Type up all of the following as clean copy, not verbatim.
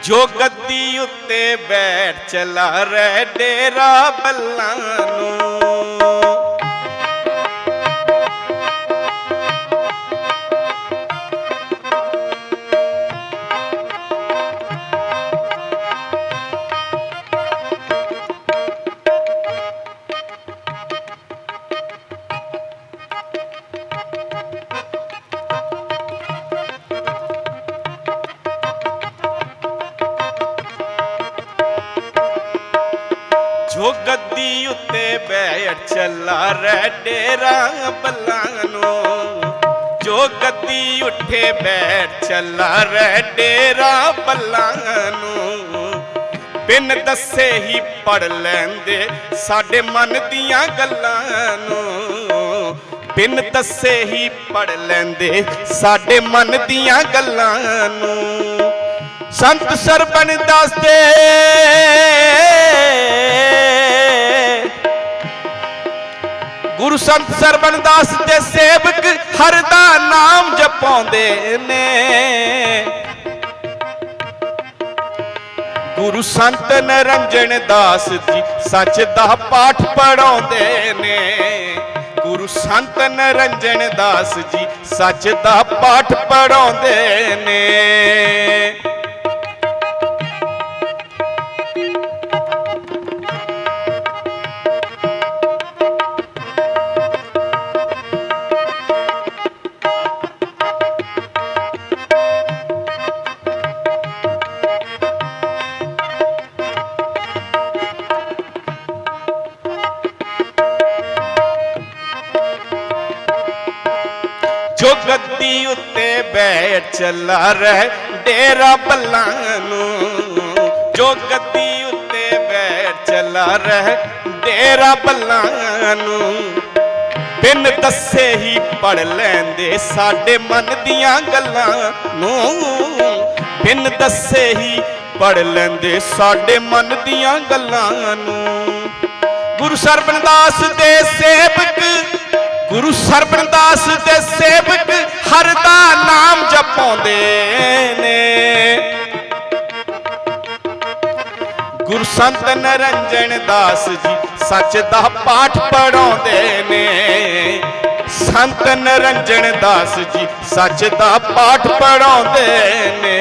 जो गद्दी उत्ते बैठ चला रे डेरा बल्लां नूं। जो गद्दी उत्ते बैठ चला रे डेरा बल्लां नूं। जो गद्दी उठे बैठ चला रे डेरा बल्लां नूं। बिन दसे ही पढ़ लैंदे साडे मन दियां गल्लां नूं। बिन दसे ही पढ़ लैंदे साडे मन दियां गल्लां नूं। संत सरबन दसदे गुरु संत सरबन दास दे सेवक हर दा नाम जपाउंदे ने। गुरु संत निरंजन दास जी सच दा पाठ पढ़ाउंदे ने। गुरु संत निरंजन दास जी सच दा पाठ पढ़ाउंदे ने। जो गद्दी उत्ते बैठ चला रे डेरा बल्लां नूं। जो गद्दी उत्ते बैठ चला रे डेरा बल्लां नूं। बिन दसे ही पढ़ लैंदे साडे मन दियां गल्लां नूं। बिन दसे ही पढ़ लैंदे साडे मन दियां गल्लां नूं। गुरु सरबन दास दे सेवक गुरु सरबन दास दे सेवक हर दा नाम जपाउंदे ने। गुरु संत निरंजन दास जी सच दा पाठ पढ़ाउंदे ने। संत निरंजन दास जी सच दा पाठ पढ़ाउंदे ने।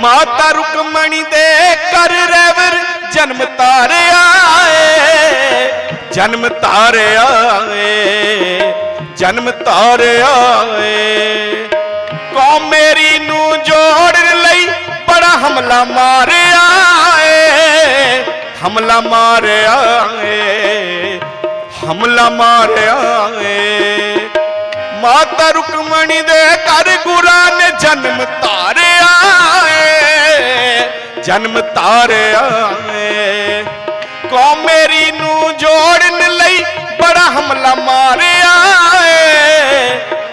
माता रुक्मणी दे कर रैवर जन्म तारे आए। जन्म तारे आए। जन्म तारे आए। कौम मेरी नू जोड़न लई बड़ा हमला मारे आए। हमला मारे आए। हमला मारे आए। माता रुक्मणी दे कर गुरां ने जन्म तारे आए। जन्म तारे आए। कौम मेरी नू जोड़न लई बड़ा हमला मारे आए।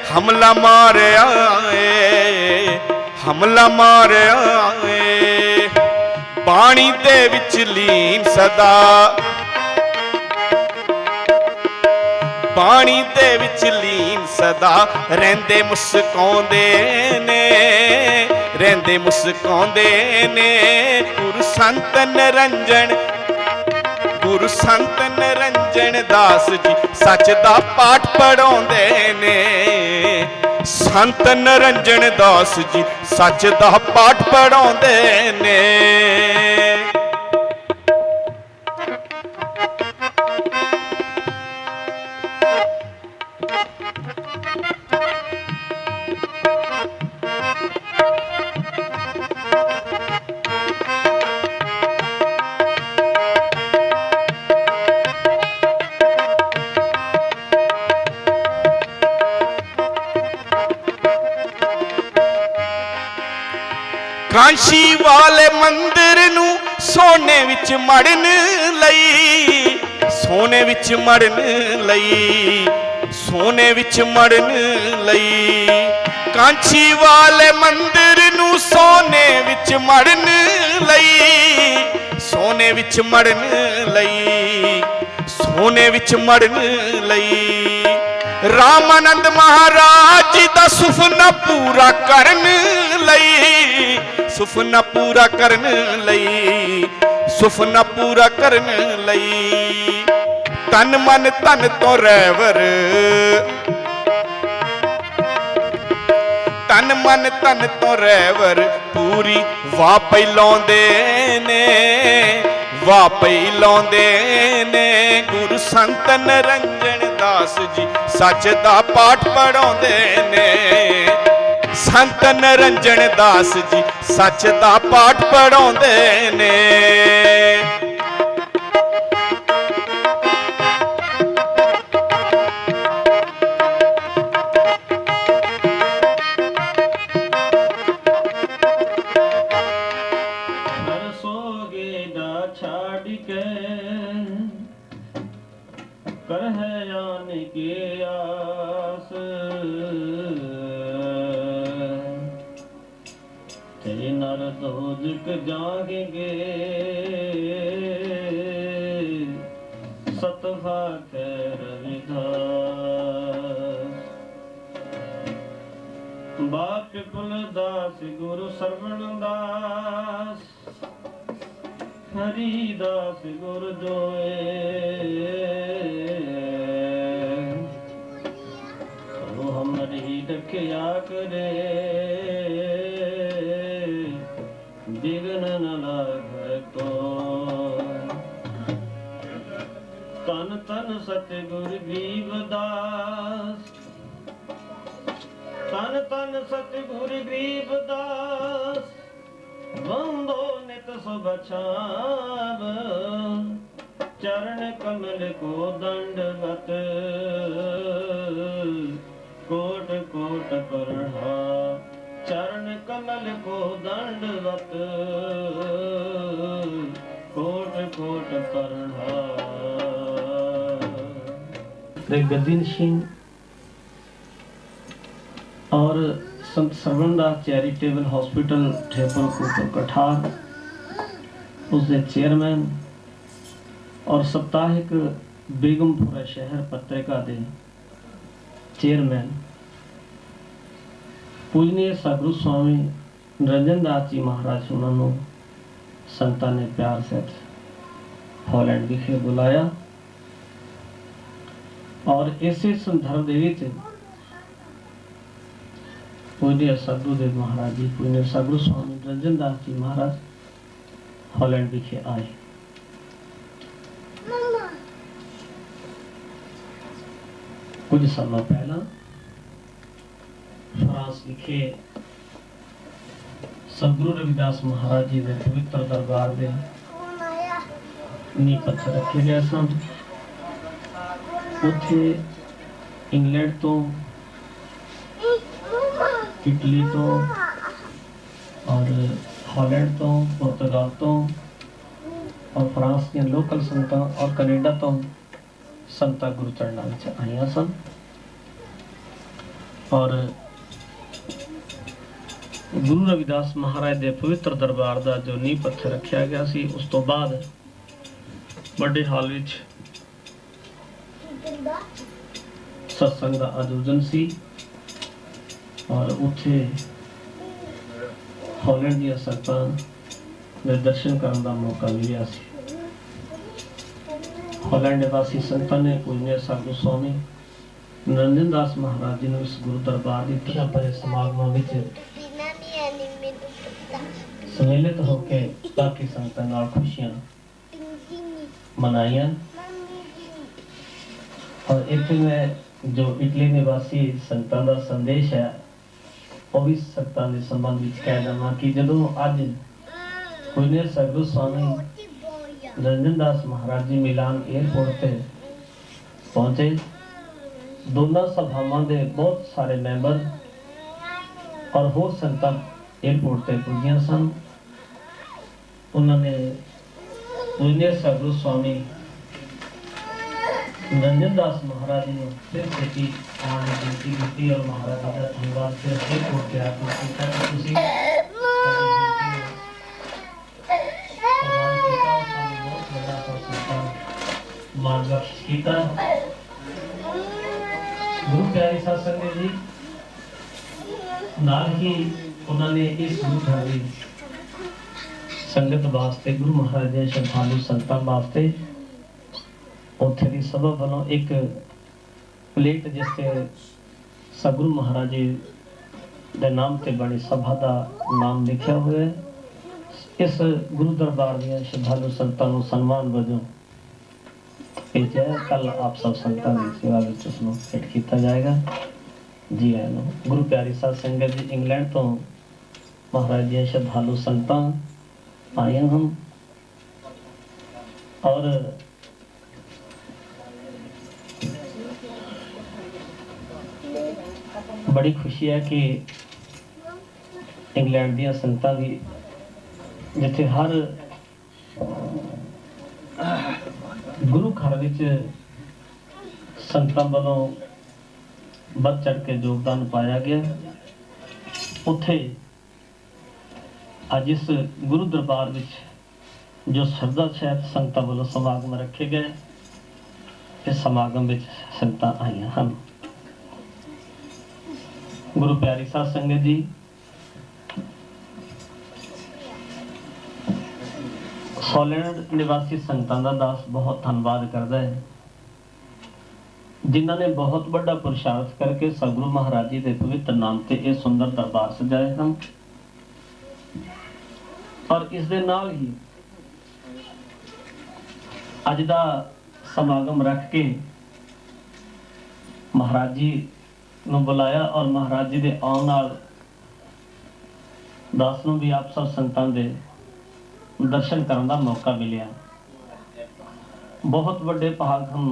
हमला मारे आए। हमला मारे आए। बाणी दे विच लीन सदा बाणी दे विच लीन सदा रहिंदे मुस्काउंदे ने। रहिंदे मुस्काउंदे ने। गुरु संत निरंजन गुरु संत निरंजन दास जी सच दा पाठ पढ़ाउंदे ने। संत निरंजन दास जी सच दा पाठ पढ़ाउंदे ने। ਕਾਂਸ਼ੀ ਵਾਲੇ ਮੰਦਿਰ ਨੂੰ ਸੋਨੇ ਵਿੱਚ ਮੜਨ ਲਈ, ਸੋਨੇ ਵਿੱਚ ਮੜਨ ਲਈ, ਸੋਨੇ ਵਿੱਚ ਮੜਨ ਲਈ। ਕਾਂਸ਼ੀ ਵਾਲੇ ਮੰਦਿਰ ਨੂੰ ਸੋਨੇ ਵਿੱਚ ਮੜਨ ਲਈ, ਸੋਨੇ ਵਿੱਚ ਮੜਨ ਲਈ, ਸੋਨੇ ਵਿੱਚ ਮੜਨ ਲਈ। ਰਾਮਾਨੰਦ ਮਹਾਰਾਜ ਜੀ ਦਾ ਸੁਪਨਾ ਪੂਰਾ ਕਰਨ ਲਈ, ਸੁਪਨਾ ਪੂਰਾ ਕਰਨ ਲਈ, ਸੁਪਨਾ ਪੂਰਾ ਕਰਨ ਲਈ। ਤਨ ਮਨ ਧਨ ਤੋਂ ਰਹਿਵਰ, ਤਨ ਮਨ ਧਨ ਤੋਂ ਰਹਿਵਰ ਪੂਰੀ ਵਾਹ ਪਈ ਲਾਉਂਦੇ ਨੇ, ਵਾਹ ਪਈ ਲਾਉਂਦੇ ਨੇ। ਗੁਰੂ ਸੰਤ ਨਿਰੰਜਨ ਦਾਸ ਜੀ ਸੱਚ ਦਾ ਪਾਠ ਪੜਾਉਂਦੇ ਨੇ, ਸੰਤ ਨਿਰੰਜਨ ਦਾਸ ਜੀ ਸੱਚ ਦਾ ਪਾਠ ਪੜਾਉਂਦੇ ਨੇ। जागेंगे सतहा खैर विधास। बाप कुलदास गुरु सरवण दास, हरिदास गुरु जोए। तो हमारी रखिया करे बिघ्न न लागे तो। तन तन सतगुर गरीबदास, तन तन सतगुर गरीबदास। बंदो नित सुख छाव, चरण कमल को दंडवत। कोट कोट प्रणाम, चरण कमल को दंडवत। कोट कोट प्रणाम। गद्दी सिंह और संत सरवणदास चैरिटेबल हॉस्पिटल ठेपरपुर कठार उसके चेयरमैन और सप्ताहिक बेगमपुरा शहर पत्रिका के चेयरमैन पूजनीय सतगुरु स्वामी निरंजन दास जी महाराज उन्होंने संतां ने प्यार सहित हॉलैंड विखे बुलाया और इसी संदर्भ दे विच पूजनीय सतगुरुदेव महाराज जी पूजनीय सतगुरु स्वामी निरंजन दास जी महाराज हॉलैंड विखे आए। कुछ सालों पहला फ्रांस विखे सतगुरु रविदास महाराज जी के पवित्र दरबार में नींह पत्थर रखे गए सन। उत्थे इंग्लैंड तो, इटली तो और हॉलैंड तो, पुर्तगाल तो और फ्रांस के लोकल संतां और कनेडा तो संतां गुरु चरणा विच आईयां सन। और गुरु रविदास महाराज के पवित्र दरबार का जो नींह पत्थर रखा गया सी, उस तो बाद बड़े हाल विच सत्संग का आयोजन सी और उत्थे हॉलैंड दी संगतां दे दर्शन करने का मौका मिलिया सी। हॉलैंड निवासी संतां ने पूजनीय सतगुरु स्वामी निरंजन दास महाराज जी ने इस गुरु दरबार की खुशियां भरे समागमां विच सम्मिलित होकर बाकी संगतां नाल खुशियां मनाइयां। और इत्थे मैं जो इटली निवासी संतां दा संदेश है वो भी संतां दे संबंध विच कह देवां कि जदों अज पूजनीय सतगुरु स्वामी निरंजन दास महाराज जी मिलान एयरपोर्ट पे पहुंचे, दोनों सभावां दे बहुत सारे मैंबर और होर संतां एयरपोर्ट ते पुजिया सन। उन्होंने पूजनीय सतगुरु स्वामी निरंजन दास महाराज जी ने फिर छेती आने की बेनती की और महाराज जी का धन्यवाद फिर एयरपोर्ट पे आके पूछा कि तुसी साडी बेनती नूं प्रवान कीता और सानूं बहुत बड़ा संस्थान मान बख्श कीता। गुरु प्यारी साध संगत जी नाल ही उन्होंने इस गुरु घर ਦੀ संगत वास्ते गुरु महाराज ਦੇ ਸ਼ਰਧਾਲੂ ਸੰਤਾਂ ਵਾਸਤੇ ਉੱਥੇ ਦੀ ਸਭਾ ਵੱਲੋਂ ਇੱਕ ਪਲੇਟ ਜਿਸ ਤੇ ਸਤਿਗੁਰੂ ਮਹਾਰਾਜ ਜੀ ਦੇ ਨਾਮ ਤੇ ਬਣੀ ਸਭਾ ਦਾ ਨਾਮ ਲਿਖਿਆ ਹੋਇਆ ਹੈ। ਇਸ ਗੁਰੂ ਦਰਬਾਰ ਦੀਆਂ ਸ਼ਰਧਾਲੂ ਸੰਤਾਂ ਨੂੰ ਸਨਮਾਨ ਵਜੋਂ ਭੇਜਿਆ ਕੱਲ ਆਪ ਸਭ ਸੰਤਾਂ ਦੀ ਸੇਵਾ ਵਿੱਚ ਉਸ ਨੂੰ ਫਿੱਟ ਕੀਤਾ ਜਾਏਗਾ। ਜੀ ਆਇਆਂ ਨੂੰ। ਗੁਰੂ ਪਿਆਰੀ ਸਾਧ ਸੰਗਤ ਜੀ ਇੰਗਲੈਂਡ ਤੋਂ ਮਹਾਰਾਜ ਦੀਆਂ ਸ਼ਰਧਾਲੂ ਸੰਤਾਂ आए हम और बड़ी खुशी है कि इंग्लैंड दी संगतां भी जिथे हर गुरु घर विच संगतां वालों बढ़ चढ़ के योगदान पाया गया उथे आज इस गुरु दरबार विच जो श्रद्धा सहित संगतां वालों समागम रखे गए इस समागम विच संगतां आईयां हन। गुरु प्यारी साध संगत जी सॉलैंड निवासी संगतां दा दास बहुत धन्यवाद करदा है जिन्हां ने बहुत बड़ा पुरुषार्थ करके सतगुरु महाराज जी के पवित्र नाम ते यह सुंदर दरबार सजाए हैं और इस दे नाल ही अज दा समागम रख के महाराज जी नूं बुलाया और महाराज जी दे आउण नाल दास नूं भी आप सब संतां दे दर्शन करन दा मौका मिलिया। बहुत बड़े भाग हम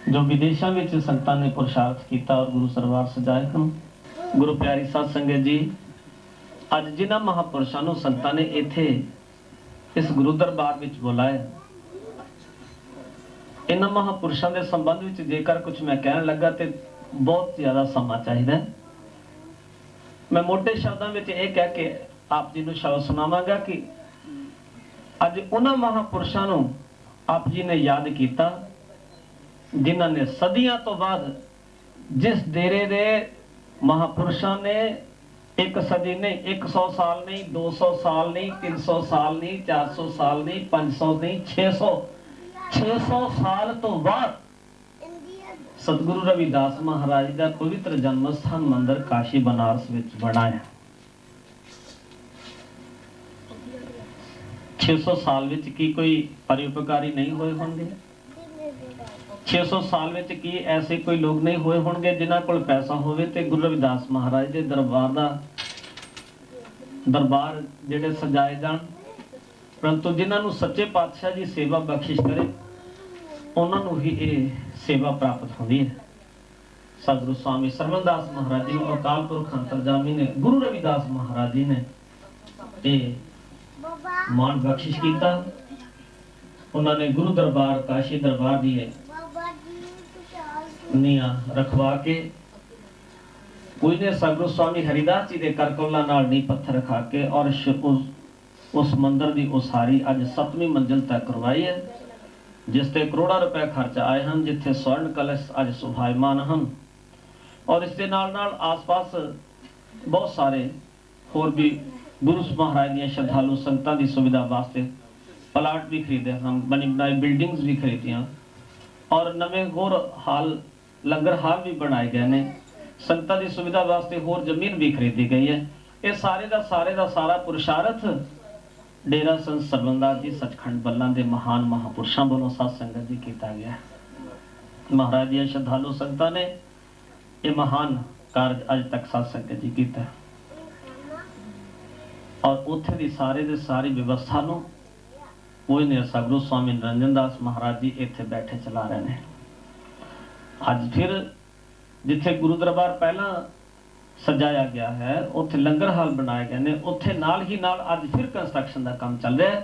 जो विदेशों में संतां ने पुरुषार्थ किया और गुरु सरबार सजाए हैं। गुरु प्यारी साध संगत जी अज जिन्हां महापुरुषां नूं संतां ने इत्थे इस गुरु दरबार विच बुलाया इन्हां महापुरुषां दे संबंध विच जेकर कुछ मैं कहण लगा ते बहुत ज्यादा समा चाहिए। मैं मोटे शब्दों विच यह कह के आप जी नूं शब्द सुनावांगा कि अज उन्हां महापुरुषां नूं आप जी ने याद किया जिन्हां ने सदियां तो बाद जिस डेरे दे महापुरुषां ने एक सदी नहीं 100 साल नहीं 200 साल नहीं 300 साल नहीं 400 साल नहीं 500 नहीं 600 साल तो बाद सतगुरु रविदास महाराज का पवित्र जन्म स्थान मंदिर काशी बनारस विच बनाया। 600 साल विच की कोई परोपकारी नहीं होए होंगे 600 साल विच की ऐसे कोई लोग नहीं होए होंगे जिन्हां कोल पैसा होवे ते गुरु रविदास महाराज दे दरबार जिहड़े सजाए जाण परंतु जिन्हां नूं सच्चे पातशाह जी सेवा बख्शिश करे उन्हां नूं ही ये सेवा प्राप्त होंदी है। सतगुरु स्वामी सरवणदास महाराज जी अकाल पुरख अंतरजामी ने गुरु रविदास महाराज जी ने ये मान बख्शिश किया। उन्होंने गुरु दरबार काशी दरबार दिए नीया रखवा के पूजनीय सतगुरु स्वामी हरिदास जी के करकमला नाल नींह पत्थर रखा के और उस मंदिर की उसारी अज 7वीं मंजिल तक करवाई है जिस ते करोड़ों रुपए खर्च आए हैं जिथे स्वर्ण कलश अज शोभायमान हैं और इस दे नाल नाल आस-पास बहुत सारे होर भी गुरु महाराज दी श्रद्धालु संगतां की सुविधा वास्ते प्लाट भी खरीदे हैं बनी बनाई बिल्डिंग्स भी खरीदियां और नवे होर हाल लंगर हाल भी बनाए गए ने संगतां की सुविधा वास्ते होर जमीन भी खरीदी गई है। ये सारे का सारा पुरुषार्थ डेरा संत सरवणदास जी सचखंड बल्लां दे महान महापुरुषों वालों साध संगत जी किया गया। महाराज जी श्रद्धालु संगतां ने ये महान कार्य अज तक साध संगत जी किया और उत्थे दी सारे दे सारी व्यवस्था नूं पूजनीय सतगुरु स्वामी निरंजन दास महाराज जी इत्थे बैठे चला रहे हैं। अज फिर जिथे गुरु दरबार पहला सजाया गया है, उत्थे लंगर हाल बनाए गए ने, उत्थे नाल ही नाल अज फिर कंस्ट्रक्शन का काम चल रहा है।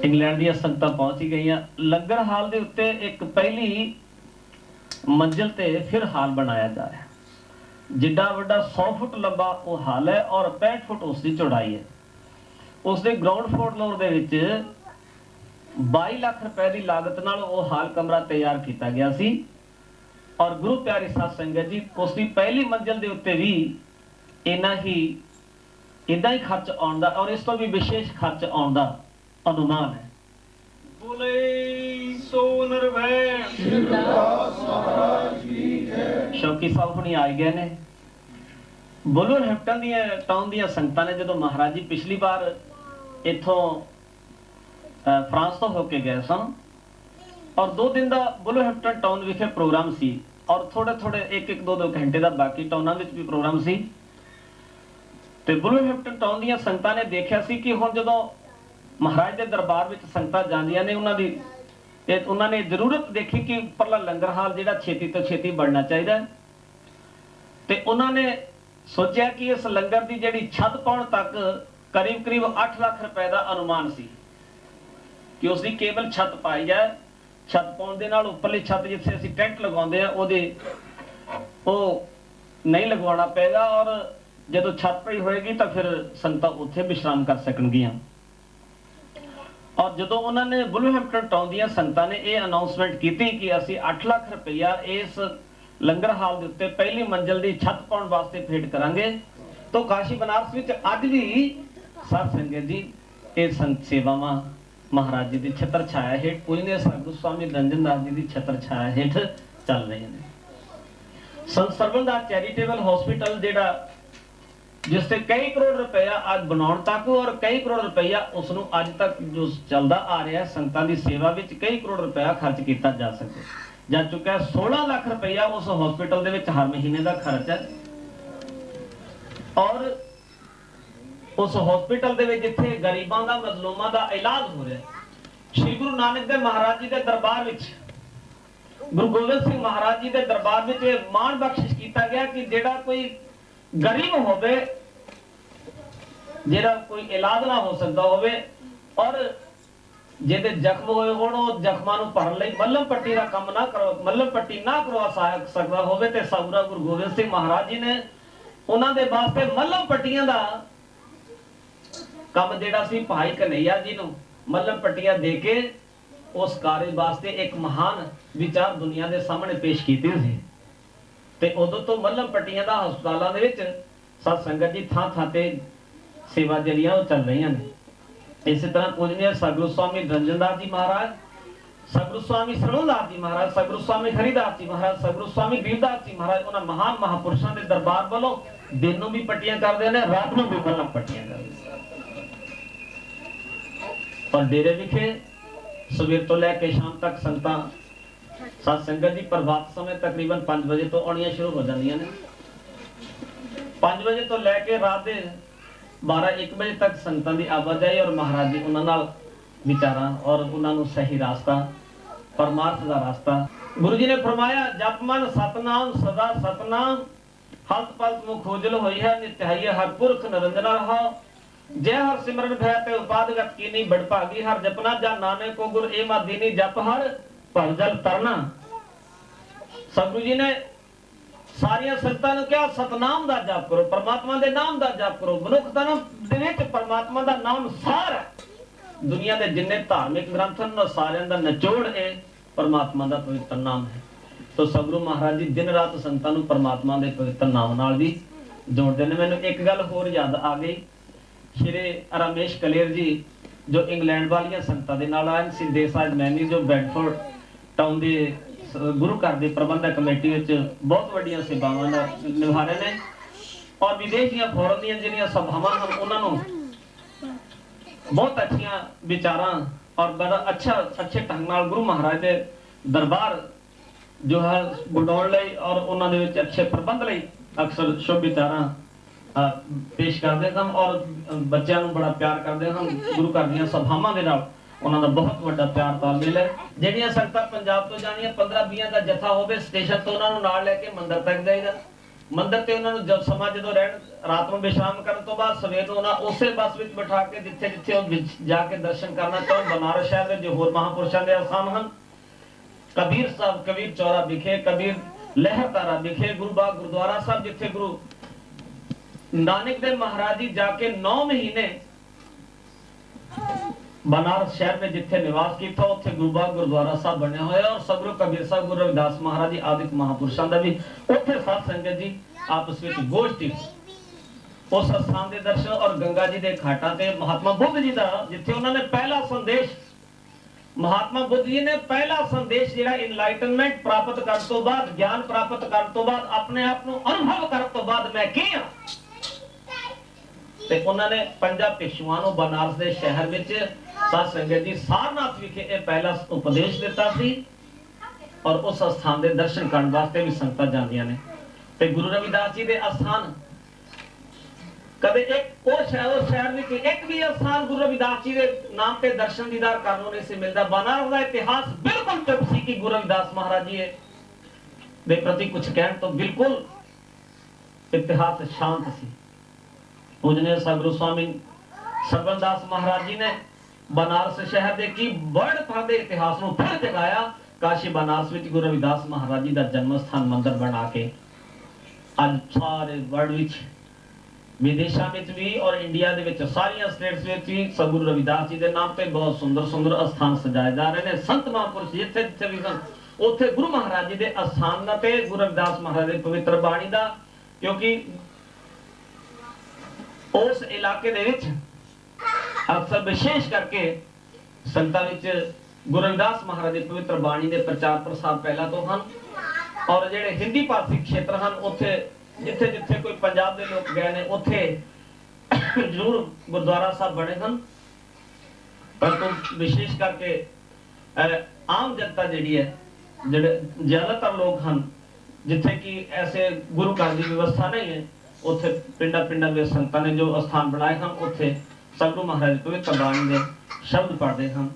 इंग्लैंड दी संगतां पहुंच ही गई। लंगर हाल दे उत्ते एक पहली मंजिल ते फिर हाल बनाया जा रहा है, जिड्डा वड्डा 100 फुट लंबा वो हाल है और 65 फुट उसकी चौड़ाई है। उसके ग्राउंड फ्लोर दे विच 22 लाख रुपए की लागत नाल वो हाल कमरा तैयार किया गया सी। और गुरु प्यारी साध संगत जी उसकी पहली मंजिल के उत्ते भी इदा ही खर्च आउण दा और इस तो भी विशेष खर्च आउण दा अनुमान है। बोले सो निर्भय शौकी साहब हुणी आ गए ने। वुलवरहैम्पटन टाउन दी संगतां ने जदों महाराज जी पिछली बार इथों फ्रांस तो होके गए सन और 2 दिन का वुलवरहैम्पटन टाउन विखे प्रोग्राम सी और थोड़े थोड़े 1-2 घंटे का बाकी टाउनां विच भी प्रोग्राम सी। ते वुलवरहैम्पटन टाउन दी संगतां ने देखिया सी कि हुण जदों महाराज के दरबार में संगतां जांदियां ने उन्होंने जरूरत देखी कि परला लंगर हाल जिहड़ा छेती तो छेती बनना चाहिए। ते उन्होंने सोचा कि इस लंगर की जिहड़ी छत पाउण तक करीब करीब 8 लाख रुपए का अनुमान सी कि उसकी केवल छत पाई जाए। छत पाउण दे नाल उपरली छत जिथे असीं टेंट लगाउंदे आ ओहदे वो नहीं लगवाना पेगा और जदों छत पई होएगी तो फिर संगतां उत्थे विश्राम कर सकणगीਆਂ। और जदों उन्होंने वुलवरहैम्पटन टाउन दी संगतां ने यह अनाउंसमेंट की कि असीं 8 लाख रुपया इस लंगर हाल के उत्ते पहली मंजिल की छत पाउण वास्ते भेंट करांगे, तो काशी बनारस विच अज भी साध संगत जी ये संत सेवावां महाराज जी की छत्र छाया हेठ पूजनीय सतगुरु स्वामी रंजन दास जी की छत्र छाया हेठ चल रहे हैं। संत सरवणदास चैरिटेबल हॉस्पिटल जिहड़ा जिससे कई करोड़ रुपया आज बनाने तक और कई करोड़ रुपया उसनों अज तक जो चलता आ रहा है संगतां की सेवा में कई करोड़ रुपया खर्च किया जा चुका है। 16 लाख रुपया उस हॉस्पिटल दे विच हर महीने का खर्च है और उस हॉस्पिटल दे विच जिथे गरीबां दा मजलूमां दा इलाज हो रहा है। श्री गुरु नानक देव महाराज जी के दरबार विच गुरु गोबिंद सिंह महाराज जी के दरबार विच मान बख्शिश किया गया कि जेड़ा कोई गरीब होवे जेड़ा कोई इलाज ना हो सकता होवे और जेदे जख्म होए होण ओ जख्मां नूं भरन लई मल्लम पट्टी दा काम ना करो मल्लम पट्टी ना करवा सकदा होवे ते साबरा गुरु गोबिंद सिंह महाराज जी ने उन्हां दे वास्ते मल्लम पट्टियां दा काम जेड़ा सी भाई कन्हैया जी नूं मल्लम पट्टियां दे के उस कार्य वास्ते एक महान विचार दुनिया दे सामने पेश कीते सी। ते उदों तो मल्लम पट्टियां दा हस्पतालां दे विच सत संगत जी थां थां ते सेवा जरियां चल रही हैं। इसी तरह पूजनीय सतगुरु स्वामी रंजन दास जी महाराज, सतगुरु स्वामी सरवणदास जी महाराज, सतगुरु स्वामी हरिदास जी महाराज, सतगुरु स्वामी वीरदास जी महाराज उन्हां महान महापुरुषों के दरबार वालों दिन नूं भी पट्टियां करते हैं, रात नूं भी मल्लम पट्टियां करते हैं। और डेरे विखे सवेर तो लैके शाम तक संगतां साध संगत जी प्रभात समय तकरीबन 5 बजे तो आउणियां शुरू हो जांदियां ने। 5 बजे तो लैके रात दे 12-1 बजे तक संगतां दी आवाजाही और महाराज जी उन्हां नाल विचारां और उन्हां नूं सही रास्ता परमार्थ दा रास्ता। गुरु जी ने फरमाया जप मन सतनाम सदा सतनाम हल्त पलत मुख खोजल होई है नित्य हर पुरख निरंजन रहा जय हर सिमरन भय ते उपादगत कीनी बड़भागी हर जपना जा नानक को गुर ए मादीनी जप हर भव जल तरना। सतगुरु जी ने सारिया संगतां नूं कहा सतनाम दा जप करो, परमात्मा दे नाम दा जप करो। मनुखता दे विच परमात्मा दा नाम सार है। दुनिया दे जिन्ने धार्मिक ग्रंथ हैं सारियां दा निचोड़ है परमात्मा दा पवित्र नाम है। तो सतगुरु महाराज जी दिन रात संगतां नूं परमात्मा दे पवित्र नाम नाल भी जोड़दे ने। मैनूं एक गल होर याद आ गई, श्री रमेश कलेर जी जो इंग्लैंड वालियां संगतां दे नाल आए सी, देसाज मैनी जो बेडफोर्ड टाउन दे गुरु घर की प्रबंधक कमेटी बहुत वड्डियां सेवावां निभा रहे हैं और विदेश दी फॉरन दी जिहड़ियां सभावां हम उन्होंने बहुत अच्छियां विचारां और बड़ा अच्छे ढंग नाल गुरु महाराज के दरबार जो है बुलाउण लई और उन्हां दे विच अच्छे प्रबंध लई अक्सर शुभ विचारां पेश करते हैं और बच्चों को बड़ा प्यार करते हैं गुरु घर दी सभावां दे नाल। ਉਹਨਾਂ ਦਾ ਬਹੁਤ ਵੱਡਾ ਪਿਆਰ ਤਾਲਮੇਲ ਹੈ। ਜਿਹੜੀਆਂ ਸੰਗਤਾਂ ਪੰਜਾਬ ਤੋਂ ਜਾਣੀਆਂ 15-20 ਦਾ ਜਥਾ ਹੋਵੇ ਸਟੇਸ਼ਨ ਤੋਂ ਉਹਨਾਂ ਨੂੰ ਨਾਲ ਲੈ ਕੇ ਮੰਦਿਰ ਤੱਕ ਜਾਈਦਾ। ਮੰਦਿਰ ਤੇ ਉਹਨਾਂ ਨੂੰ ਜਦ ਸਮਾਂ ਜਦੋਂ ਰਹਿਣ ਰਾਤ ਨੂੰ ਵਿਸ਼ਰਾਮ ਕਰਨ ਤੋਂ ਬਾਅਦ ਸਵੇਰ ਨੂੰ ਉਹਨਾਂ ਉਸੇ ਬੱਸ ਵਿੱਚ ਬਿਠਾ ਕੇ ਜਿੱਥੇ ਜਿੱਥੇ ਉਹ ਜਾ ਕੇ ਦਰਸ਼ਨ ਕਰਨਾ ਚਾਹੁਣ ਬਨਾਰਸ ਸ਼ਹਿਰ ਦੇ ਜੋ ਹੋਰ ਮਹਾਂਪੁਰਸ਼ਾਂ ਦੇ ਅਸਥਾਨ ਹਨ, ਕਬੀਰ ਸਾਹਿਬ ਕਬੀਰ ਚੌਰਾ ਵਿਖੇ, ਕਬੀਰ ਲਹਿਰਤਾਰਾ ਵਿਖੇ, ਗੁਰੂ ਬਾਗ ਗੁਰਦੁਆਰਾ ਸਾਹਿਬ ਜਿੱਥੇ ਗੁਰੂ ਨਾਨਕ ਦੇਵ ਮਹਾਰਾਜ ਜੀ ਜਾ ਕੇ 9 ਮਹੀਨੇ बनारस शहर में जिथे निवास किया उत्थे गुरु बाग गुरुद्वारा साहब बनया होया और सगुरु कबीर साहब गुरु रविदास महाराज जी आदि महापुरुषों का भी उत्थे साध संगत जी आपस में गोष्ठी उस स्थान के दर्शन और गंगा जी के घाटा ते महात्मा बुद्ध जी का जिथे उन्होंने पहला संदेश महात्मा बुद्ध जी ने पहला संदेश जिहड़ा इनलाइटनमेंट प्राप्त करने तो बाद ज्ञान प्राप्त करने तो बाद अपने आप को अनुभव करने तो बाद मैं की हां ते उन्होंने पंजाब भिक्षुआं नूं बनारस के शहर में साध संगत जी सारनाथ विखे यह पहला उपदेश दिता सी और उस स्थान के दर्शन करने वास्ते भी संगतां जांदियां ने ते गुरु रविदास जी के स्थान कदे एक और शहर में एक भी स्थान गुरु रविदास जी के नाम पे दर्शन दीदार करने नहीं से मिलता। बनारस का इतिहास बिल्कुल चुप सी कि गुरु रविदास महाराज जी दे प्रति कुछ कहने तो बिल्कुल इतिहास शांत सी। पूजनीय सतगुरु स्वामी सरबनदास महाराज जी ने बनारस शहर के की वर्ल्ड भर के इतिहास को फिर जगाया। काशी बनारस में गुरु रविदास महाराज जी का जन्म स्थान मंदिर बना के अज सारे वर्ल्ड विदेशों में भी और इंडिया के सारिया स्टेट्स में भी सतगुरु रविदास जी के नाम पे बहुत सुंदर सुंदर स्थान सजाए जा रहे हैं। संत महापुरुष जिथे जिथे भी सन उथे गुरु महाराज जी के स्थान ते गुरु रविदास महाराज की पवित्र बाणी का क्योंकि उस इलाके दे विच अक्सर विशेष करके संगतां विच गुरु रविदास महाराज की पवित्र बाणी के प्रचार प्रसार पहला तो हैं और जेडे हिंदी भाषी क्षेत्र हैं उत्थे जिथे जिथे कोई पंजाब के लोग गए ने उत्थे जरूर गुरुद्वारा साहब बने हैं। परंतु विशेष करके आम जनता जिहड़ी है जेडे ज्यादातर लोग हैं जिथे कि ऐसे गुरु घर की व्यवस्था नहीं है उत्थे पिंडा पिंडा में संतां ने जो स्थान बनाए हैं उत्थे सतगुरु महाराज पवित्र बाणी के शब्द पढ़ते हैं,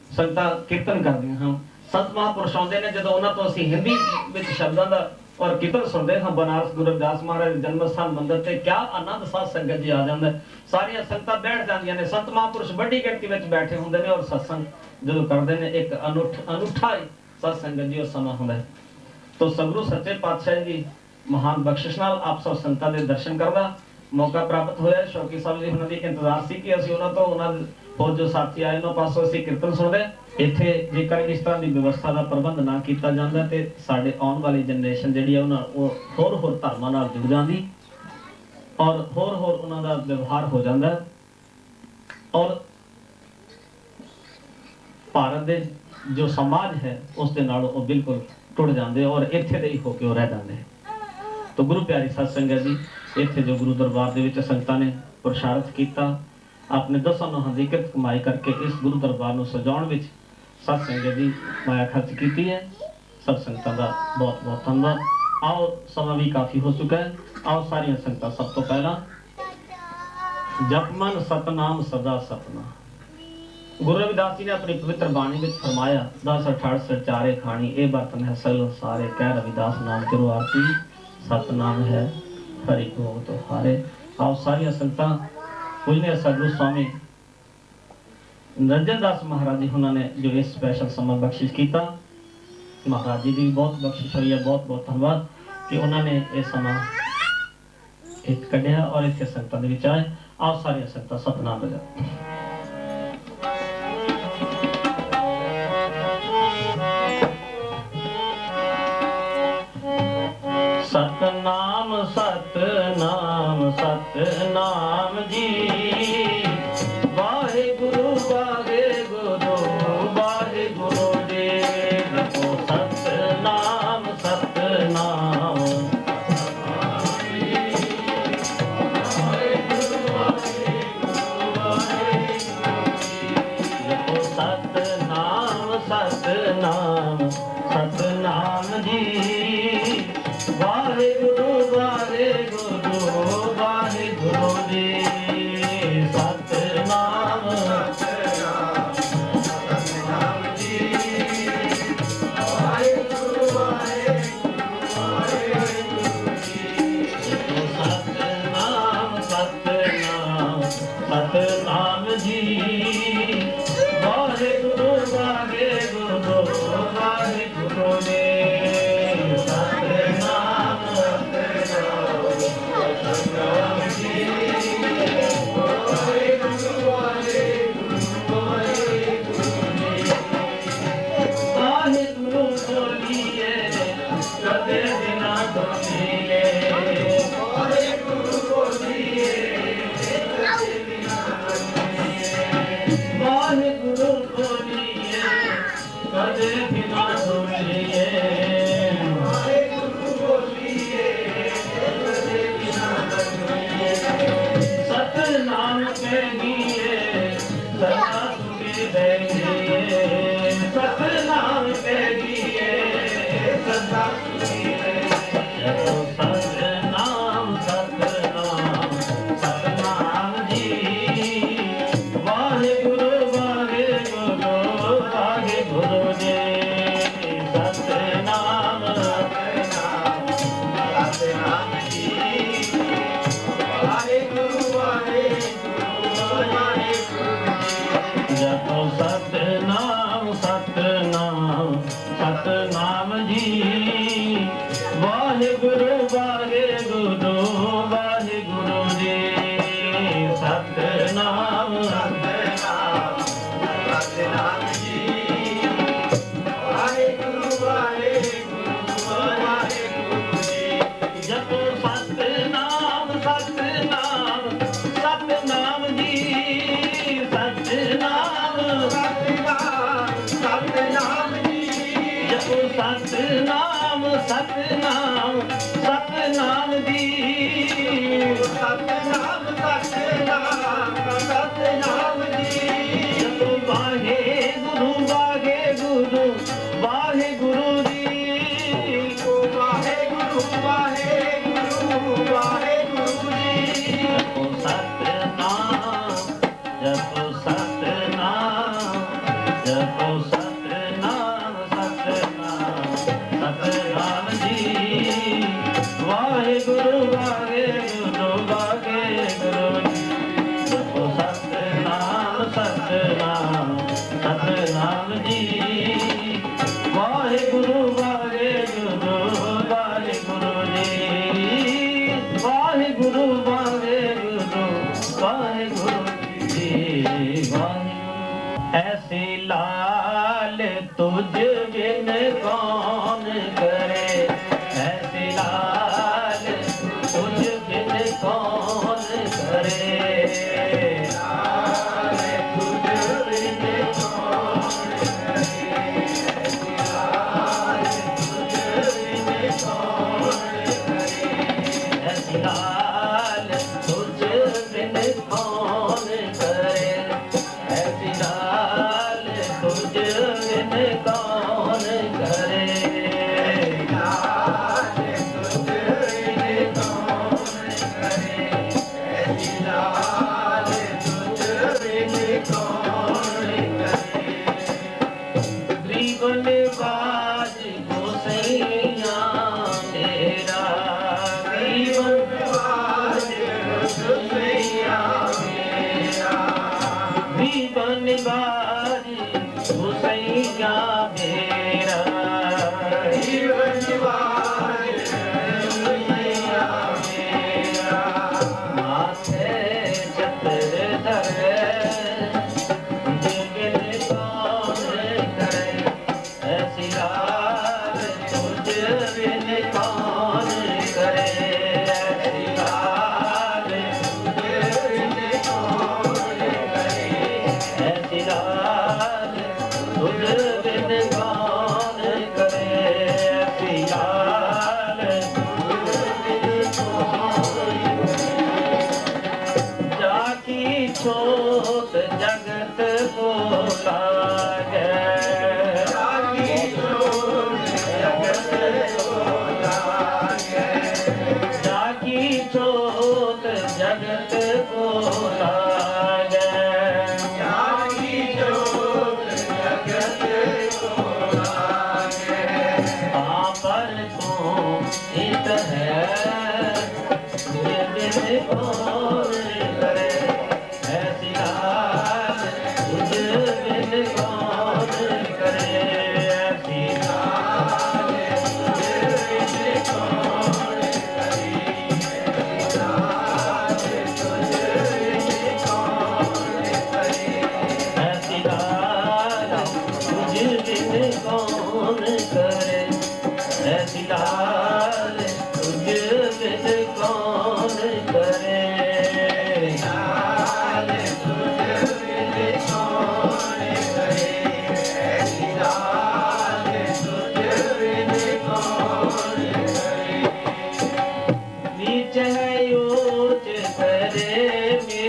संगतां कीर्तन करदियां हैं। संत महापुरुष आउंदे ने जदों उन्हां तो असीं हिंदी विच शब्दां दा और कीर्तन सुनते हैं बनारस गुरु रविदास महाराज जन्म स्थान मंदिर ते क्या आनंद साध संगत जी आ जांदा है। सारियां संगतां बैठ जांदियां ने, संत महापुरुष बड़ी गिणती विच बैठे हुंदे ने और सत्संग जदों करदे ने एक अनूठा साध संगत जी और समा हुंदा है। तो सतगुरु सच्चे पातशाह जी महान बख्शिश नाल आप सब संतां दे दर्शन करदा मौका प्राप्त होया। शौकी साहब जी उन्हां दी इंतजार सी कि असीं उन्हां तो उन्हां होर जो साथी आए उन्हां पासों असीं कीर्तन सुणदे। इत्थे जेकर इस तरह की व्यवस्था का प्रबंध ना किया जाता तो साडे आउण वाली जनरेशन जिहड़ी है उन्हां होर धर्मां नाल जुड़ जांदी और होर उन्हां दा व्यवहार हो जाता और भारत दे जो समाज है उस दे नालों वो बिल्कुल टुट जाते और इत्थे दे ही होके वो रह जाते हैं। तो गुरु प्यारी साध संगत जी इत्थे जो गुरु दरबार दे विच संगतां ने पुरुषार्थ किया अपने 10 नौहां दी किरत कमाई करके इस गुरु दरबार नूं सजाउण विच साध संगत जी माया खर्च की है। सब संगतां दा बहुत बहुत धन्यवाद। आओ समा भी काफ़ी हो चुका है। आओ सारियां संगतां सब तो पहला जप मन सतनाम सदा सपना। गुरु रविदास जी ने अपनी पवित्र बाणी में फरमाया 10 68 चारे खानी ए बर्तन है सलो सारे कह रविदास नाम करो आरती सतनाम है हरि भोग तो हारे। आओ सारिया संगतां पूजनीय सतगुरु स्वामी निरंजन दास महाराज जी उन्होंने जो इस स्पेशल समा बख्शिश किया महाराज जी की बहुत बख्शिश हुई है। बहुत बहुत धन्यवाद कि उन्होंने ये समा एक कढ़िया और इतने संगतां दे विच आए। आओ सारिया संगतां सतनाम बजाओ। सतनाम सतनाम सतनाम जी वाहे गुरु जी जपो सतनाम सतनाम जपो सतनाम सतनाम सतनाम जी वाहे गुरु जी सतनाम ਸਤਨਾਮ ਜੀ ਵਾਹਿਗੁਰੂ ਵਾਹਿਗੁਰੂ ਵਾਹਿਗੁਰੂ ਜੀ ਸਤਨਾਮ ਸਤਨਾਮ ਜੀ ਵਾਹਿਗੁਰੂ ਵਾਹਿਗੁਰੂ ਬੋਲੀਏ ਕਦੇ ਬਿਨਾ ਬੋਲੀਏ ਵਾਹਿਗੁਰੂ ਬੋਲੀਏ ਵਾਹਿਗੁਰੂ ਬੋਲੀਏ ਕਦੇ ਬਿਨਾ ਬੋਲੀਏ ਵਾਹਿਗੁਰੂ ਬੋਲੀਏ ਕਦੇ ਬਿਨਾ ਬੋਲੀਏ ਸਤਨਾਮ ਕਹੀਏ ਸਦਾ ਸੁਖੀ ਬੈਠੀਏ ਸਤਨਾਮ ਕਹੀਏ ਸਦਾ ਸੁਖੀ ਬੈਠੀਏ ਸਤਨਾਮ ਸਤਨਾਮ ਸਤਨਾਮ ਜੀ ਵਾਹਿਗੁਰੂ ਵਾਹਿਗੁਰੂ ਵਾਹਿਗੁਰੂ ਜੀ ਸਤਨਾਮ ਸਤਨਾਮ ਸਤਨਾਮ ਜੀ ਵਾਹਿਗੁਰੂ ਵਾਹਿਗੁਰੂ ਵਾਹਿਗੁਰੂ ਜਪੋ ਸਤਨਾਮ ਸਤਨਾਮ ਸਤਨਾਮ ਜੀ ਵਾਹਿਗੁਰੂ ਵਾਹਿਗੁਰੂ ਵਾਹਿਗੁਰੂ ਜੀ ਸਤਨਾਮ ਸਤਨਾਮ ਸਤਨਾਮ ਜੀ ਵਾਹਿਗੁਰੂ ਵਾਹਿਗੁਰੂ ਵਾਹਿਗੁਰੂ ਜੀ ਜਪੋ ਸਤਨਾਮ ਸਤਨਾਮ ਸਤਨਾਮ ਜੀ ਸਤਨਾਮ ਸਤਨਾਮ ਸਤਨਾਮ ਜੀ ਜਪੋ ਸਤਨਾਮ ਸਤਨਾਮ ਸਤਨਾਮ ਜੀ ਸਤਨਾਮ ਸਤਨਾਮ ਸਤਨਾਮ ਜੀ ਜਪੋ ਵਾਹਿਗੁਰੂ ਵਾਹਿਗੁਰੂ ਵਾਹਿਗੁਰੂ ਜੀ ਵਾਹਿਗੁਰੂ ਵਾਹਿਗੁਰੂ ਵਾਹਿਗੁਰੂ ਜੀ ਜਪੋ ਸਤਨਾਮ ਜਪੋ ਸਤਨਾਮ ਜਪੋ ਸਤਨਾਮ ਸਤਨਾਮ ਸਤਨਾਮ ਜੀ ਵਾਹਿਗੁਰੂ ਵਾਹਿਗੁਰੂ ਵਾਹਿਗੁਰੂ ਜੀ ਜਪੋ ਸਤਨਾਮ ਸਤਨਾਮ ਸਤਨਾਮ ਜੀ ਵਾਹਿਗੁਰੂ ਵਾਹਿਗੁਰੂ ਵਾਹਿਗੁਰੂ ਜੀ ਵਾਹਿਗੁਰੂ ਵਾਹਿਗੁਰੂ ਵਾਹਿਗੁਰੂ ਜੀ ਵਾਹਿਗੁਰੂ ਐਸੀ ਲਾਲ ਤੁਝ ਬਿਨ ਕੌਣ ਕਰੇ ਐਸੀ ਲਾਲ ਤੁਝ ਬਿਨ ਕੌਣ ਕਰੇ ਲਾਲ ਤੁਝ ਬਿਨ ਕੌਣ ਕਰੇ ਐਸੀ ਲਾਲ ਤੁਝ ਬਿਨ ਕੌਣ ਕਰੇ ਐਸੀ ਲਾਲ ਤੁਝ ਬਿਨ ਕੌਣ ਕਰੇ ਐਸੀ ਲਾਲ ਤੁਝ ਬਿਨ ਕੌਣ ਕਰੇ ਲਾਲ ਤੁਝ ਬਿਨ ਕੌਣ ਕਰੇ ਐਸੀ ਲਾਲ ਤੁਝ ਬਿਨ ਕੌਣ ਕਰੇ ਗਰੀਬ ਨਿਵਾਜ ਗੋਸਈਆਂ ਮੇਰਾ ਗਰੀਬ ਨਿਵਾਜ ਗੋਸਈਆਂ ਮੇਰਾ ਗਰੀਬ ਨਿਵਾਜ ਗੋਸਈਆਂ ਮੇਰਾ ਗਰੀਬ ਨਿਵਾਜ ਗੋਸਈਆਂ ਮੇਰਾ ਮਾਥੇ ਛਤਰ ਧਰੇ ਦਿਲ ਕੌਣ ਕਰੇ ਐਸੀ ਲਾਲ ਤੁਝ ਬਿਨ ਕੌਣ ਕਰੇ ਐਸੀ ਲਾਲ ਤੁਝ ਬਿਨ ਕੌਣ ਕਰੇ ਐਸੀ ਲਾਲ ਤੁਝ ਬਿਨ ਕੌਣ ਕਰੇ ਐਸੀ ਲਾਲ ਤੁਝ ਬਿਨ ਕੌਣ ਜਾਕੀ ਛੋਟ ਜਗਤ ਕੋ ਲਾਗੈ ਜਾਕੀ ਛੋਟ ਜਗਤ ਕੋ ਲਾਗੈ ਜਾਕੀ ਛੋਟ ਜਗਤ ਕੋ ਲਾਗੈ ਜਾਕੀ ਛੋਟ ਜਗਤ ਕੋ ਲਾਗੈ ਪਰ ਤੂੰ ਹਿਤ ਹੈ ਦਿਲ ਕੌਣ ਕਰੇ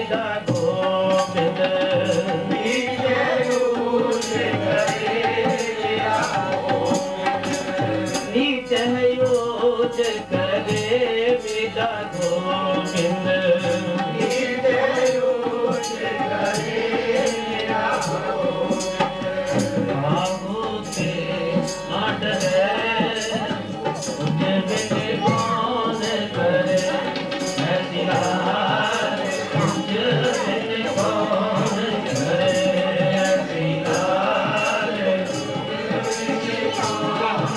मेरा गोविंद नीचे ऊंच करे मेरा गोविंद नीचे ऊंच करे मेरा गोविंद नीचे ऊंच करे मेरा गोविंद आहो ते आडरे तुझे बिन कौन करे ऐसी लाल तुझे बिन कौन करे ऐसी लाल तुझे बिन कौन करे ऐसी लाल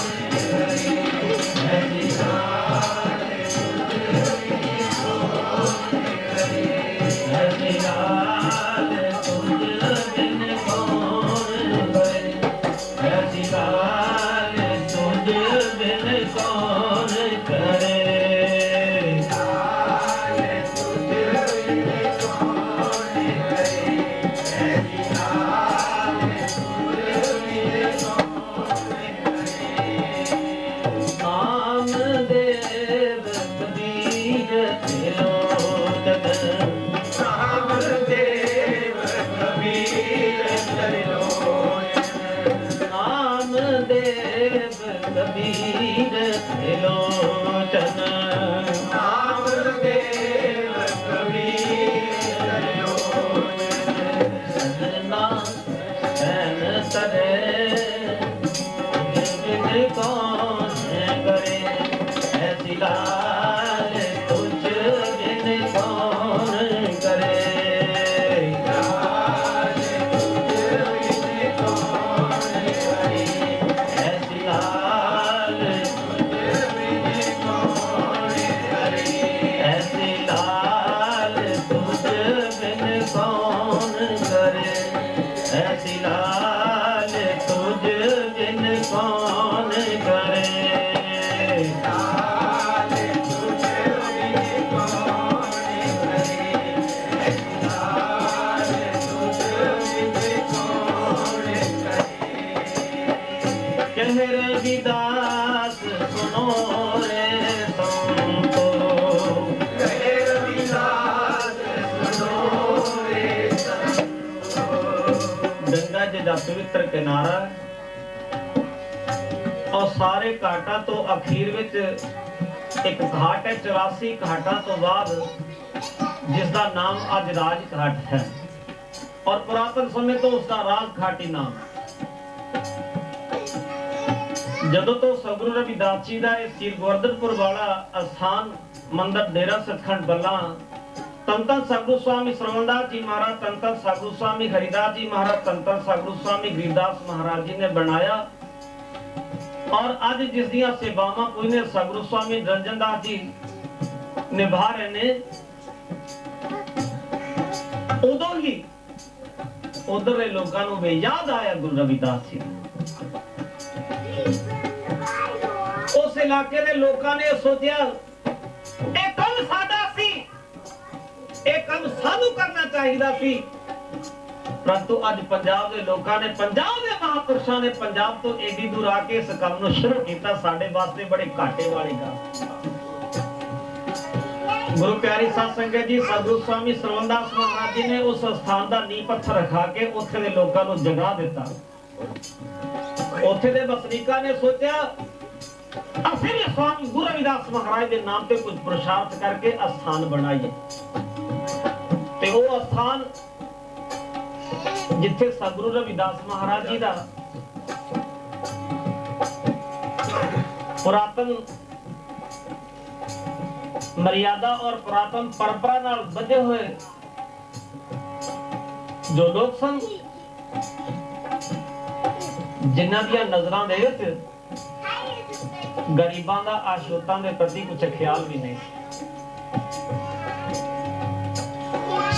तुझे बिन कौन करे ऐसी लाल तुझे बिन कौन करे ऐसी लाल तुझे बिन कौन करे नामदेव कबीर त्रिलोचन नामदेव कबीर त्रिलोचन नामदेव कबीर त्रिलोचन नामदेव कबीर त्रिलोचन सजना सैन तरे बिन कौन करे ऐसी लाल तुझ बिन कौन करे लाल तुझ बिन कौन करे ऐसी लाल तुझ बिन कौन करे ऐसी लाल तुझ बिन कौन करे ऐसी लाल तुझ बिन कौन करे लाल तुझ बिन कौन करे ऐसी लाल तुझ बिन कौन करे कह रविदास सुनो रे संतो कह रविदास सुनो रे संतो गंगा जी का पवित्र किनारा और सारे घाटा तो अखीर विच एक घाट है 84 घाटा तो बाद जिसका नाम आज राज घाट है और पुरातन समय तो उसका राज घाट ही नाम जदों तो सतगुरु रविदास जी का श्री गोवर्धनपुर वाला अस्थान मंदिर डेरा सचखंड बल्ला तन तन सतगुरु स्वामी श्रवणदास जी महाराज तन तन सतगुरु स्वामी हरिदास जी महाराज तन तन सतगुरु स्वामी गरीबदास महाराज जी ने बनाया और आज जिस दिया सेवावां पूजने सतगुरु स्वामी निरंजन दास जी निभा रहे ने उदों ही उधर के लोगों को भी याद आया गुरु रविदास जी उस इलाके के लोगों ने सोचा एक काम साडा सी एक काम सानू करना चाहिए सी परंतु आज पंजाब के लोगों ने पंजाब के महापुरुषों ने पंजाब तो एडी दूर आके इस काम को शुरू किया साडे वास्ते बड़े घाटे वाली गल गुरु प्यारी साध संगत जी सतगुरु स्वामी श्रवणदास महाराज जी ने उस स्थान का नींह पत्थर रखा के उत्थे दे लोगों को जगा दिता उत्थे दे बसनीकां ने सोचा असि भी स्वामी गुरु रविदास महाराज के नाम पे कुछ पुरुषार्थ करके स्थान बनाइए ते वो स्थान जिथे सतगुरु रविदास महाराज जी का पुरातन मर्यादा और पुरातन परंपरा नाल बंधे हुए जो लोग सन जिन्हां दियां नजरां दे विच गरीबां दा आशोतां दे प्रति कुछ ख्याल भी नहीं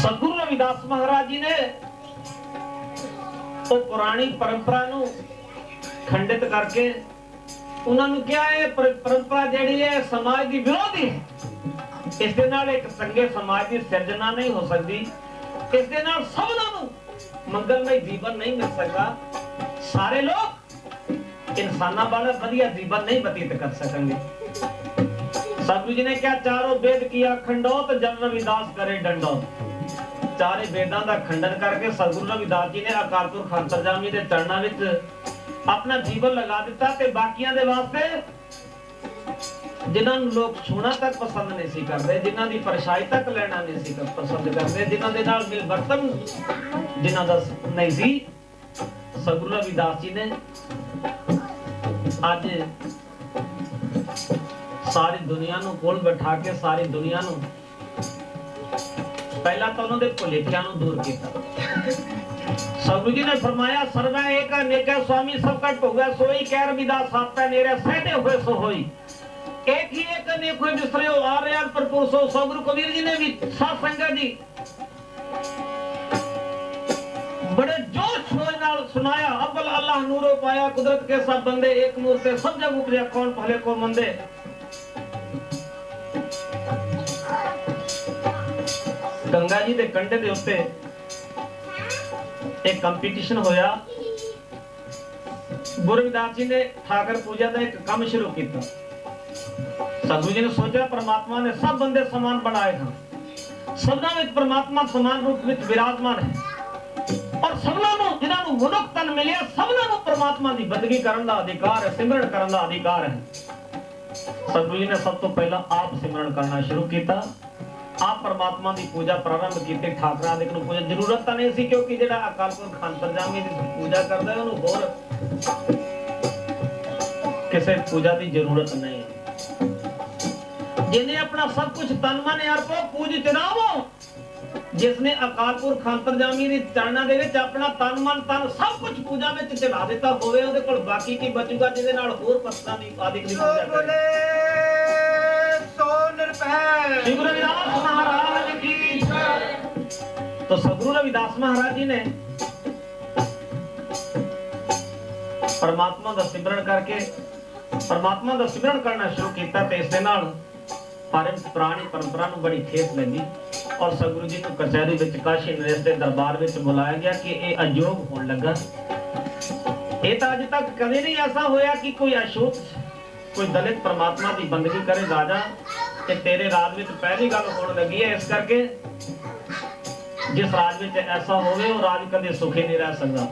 सतगुरु रविदास महाराज जी ने तो पुरानी परंपरा नू खंडित करके उन्होंने क्या है परंपरा जेड़ी है समाज की विरोधी है इस दे नाल एक संगे समाज की सिरजना नहीं हो सकती इस दे नाल सबना नू मंगलमय जीवन नहीं मिल सकता सारे लोग इंसाना वाला बढ़िया जीवन नहीं व्यतीत कर सकेंगे सतगुरु जी ने क्या चारों वेद किया खंडोत जन रविदास करे डंडोत ਚਾਰੇ ਵੇਦਾਂ ਦਾ ਖੰਡਨ ਕਰਕੇ ਸਤਿਗੁਰੂ ਰਵਿਦਾਸ ਜੀ ਨੇ ਅਕਾਲ ਪੁਰਖ ਅੰਤਰਜਾਮੀ ਦੇ ਚਰਨਾਂ ਵਿੱਚ ਆਪਣਾ ਜੀਵਨ ਲਗਾ ਦਿੱਤਾ ਤੇ ਬਾਕੀਆਂ ਦੇ ਵਾਸਤੇ ਜਿਨ੍ਹਾਂ ਨੂੰ ਲੋਕ ਛੂਣਾ ਤੱਕ ਪਸੰਦ ਨਹੀਂ ਸੀ ਕਰਦੇ, ਜਿਨ੍ਹਾਂ ਦੀ ਪਰਛਾਈ ਤੱਕ ਲੈਣਾ ਨਹੀਂ ਸੀ ਪਸੰਦ ਕਰਦੇ, ਜਿਨ੍ਹਾਂ ਦੇ ਨਾਲ ਮਿਲ ਵਰਤਨ ਜਿਨ੍ਹਾਂ ਦਾ ਨਹੀਂ ਸੀ, ਸਤਿਗੁਰੂ ਰਵਿਦਾਸ ਜੀ ਨੇ ਅੱਜ ਸਾਰੀ ਦੁਨੀਆ ਨੂੰ ਕੋਲ ਬਿਠਾ ਕੇ ਸਾਰੀ ਦੁਨੀਆ ਨੂੰ ਪਹਿਲਾਂ ਤਾਂ ਉਹਨਾਂ ਦੇ ਭੁਲੇਖਿਆਂ ਨੂੰ ਦੂਰ ਕੀਤਾ। ਸਤਿਗੁਰੂ ਜੀ ਨੇ ਫਰਮਾਇਆ ਸਰਵੈ ਏਕ ਅਨੇਕ ਸੁਆਮੀ ਸਭ ਕਟ ਭੋਗੈ ਸੋਈ ਕਹਿ ਰਵਿਦਾਸ ਆਪੈ ਨੇਰੇ ਸਹਿਟੇ ਹੋਏ ਸੋ ਹੋਈ। एक ही एक अनेक होए बिसरे आ रहे भरपूर सो। सतगुरु कबीर जी ने भी साथ संगत जी बड़े जोश शोर नाल सुनाया। अव्वल अल्लाह नूरो पाया कुदरत के सब बंदे एक नूर से सब जग उपजा कौन भले को मंदे। गंगा जी दे कंढे दे उत्ते एक कंपटीशन होया। गुरु रविदास जी ने ठाकर पूजा का एक काम शुरू किया। सतगुरु जी ने सोचा परमात्मा ने सब बंदे समान बनाए हैं, सबना में परमात्मा समान रूप में विराजमान है और सबना ਨੂੰ ਜਿਨ੍ਹਾਂ ਨੂੰ ਮਨੁੱਖ ਤਨ ਮਿਲਿਆ सबना ਨੂੰ परमात्मा ਦੀ ਬੰਦਗੀ ਕਰਨ ਦਾ ਅਧਿਕਾਰ ਹੈ, ਸਿਮਰਨ ਕਰਨ ਦਾ ਅਧਿਕਾਰ ਹੈ। ਸਤਗੁਰੂ ਜੀ ਨੇ ਸਭ ਤੋਂ ਪਹਿਲਾਂ ਆਪ ਸਿਮਰਨ ਕਰਨਾ ਸ਼ੁਰੂ ਕੀਤਾ। ਆਪ परमात्मा ਦੀ ਪੂਜਾ ਪ੍ਰਾਰੰਭ ਕੀਤੀ। ਠਾਕਰਾਂ ਦੇ ਨੂੰ ਪੂਜਾ ਜ਼ਰੂਰਤ ਤਾਂ ਨਹੀਂ ਸੀ ਕਿਉਂਕਿ ਜਿਹੜਾ ਅਕਾਲ ਪੁਰਖ ਅੰਤਰਜਾਮੀ ਦੀ ਪੂਜਾ ਕਰਦਾ ਹੈ ਉਹਨੂੰ ਹੋਰ ਕਿਸੇ ਪੂਜਾ ਦੀ ਜ਼ਰੂਰਤ ਨਹੀਂ। जिन्हें अपना सब कुछ तन मन अर्पो पूज चढ़ावो। जिसने अकाल पुरख अंतरजामी दी चरणा दे विच अपना तन मन तन सब कुछ पूजा विच चढ़ा दिता होवे ओदे कोल बाकी की बचूगा जिहदे नाल होर पत्ता दी आदि दी पूजा करे। सो निरभय श्री गुरु रविदास महाराज की जय। तो सतगुरु रविदास महाराज जी ने परमात्मा दा सिमरन करके परमात्मा दा सिमरन करना शुरू किया ते इस दे नाल पुरानी परंपरा ਨੂੰ बड़ी ठेस लगी और सतगुरु जी को कचहरी विच काशी नरेश के दरबार विच बुलाया गया कि ये अयोग होने लगा। ये तो अज तक कभी नहीं ऐसा होया कि कोई अशोक कोई दलित परमात्मा की बंदगी करे राजा कि तेरे राज विच पहली गल होने लगी है। इस करके जिस राज विच ऐसा होवे वो राज कदे सुखी नहीं रह सकता।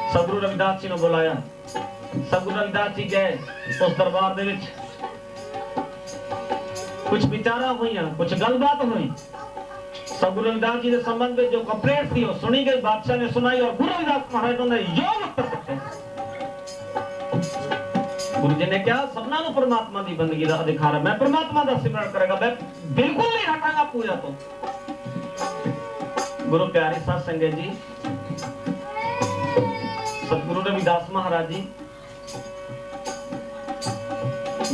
सतगुरु रविदास जी ने बुलाया। सतगुरु रविदास जी गए उस दरबार दे विच कुछ विचारा हुई, कुछ गलबात हुई। सतगुरु रविदास जी के संबंध में जो कंप्लेंट थी वो सुनी गई, बादशाह ने सुनाई और गुरु रविदास महाराज ने योग प्रकटे। गुरु जी ने क्या सबना को परमात्मा की बंदगी का अधिकार है, मैं परमात्मा का सिमरन करेगा, मैं बिल्कुल नहीं हटांगा पूजा तो। गुरु प्यारे साध संगत जी सतगुरु रविदास महाराज जी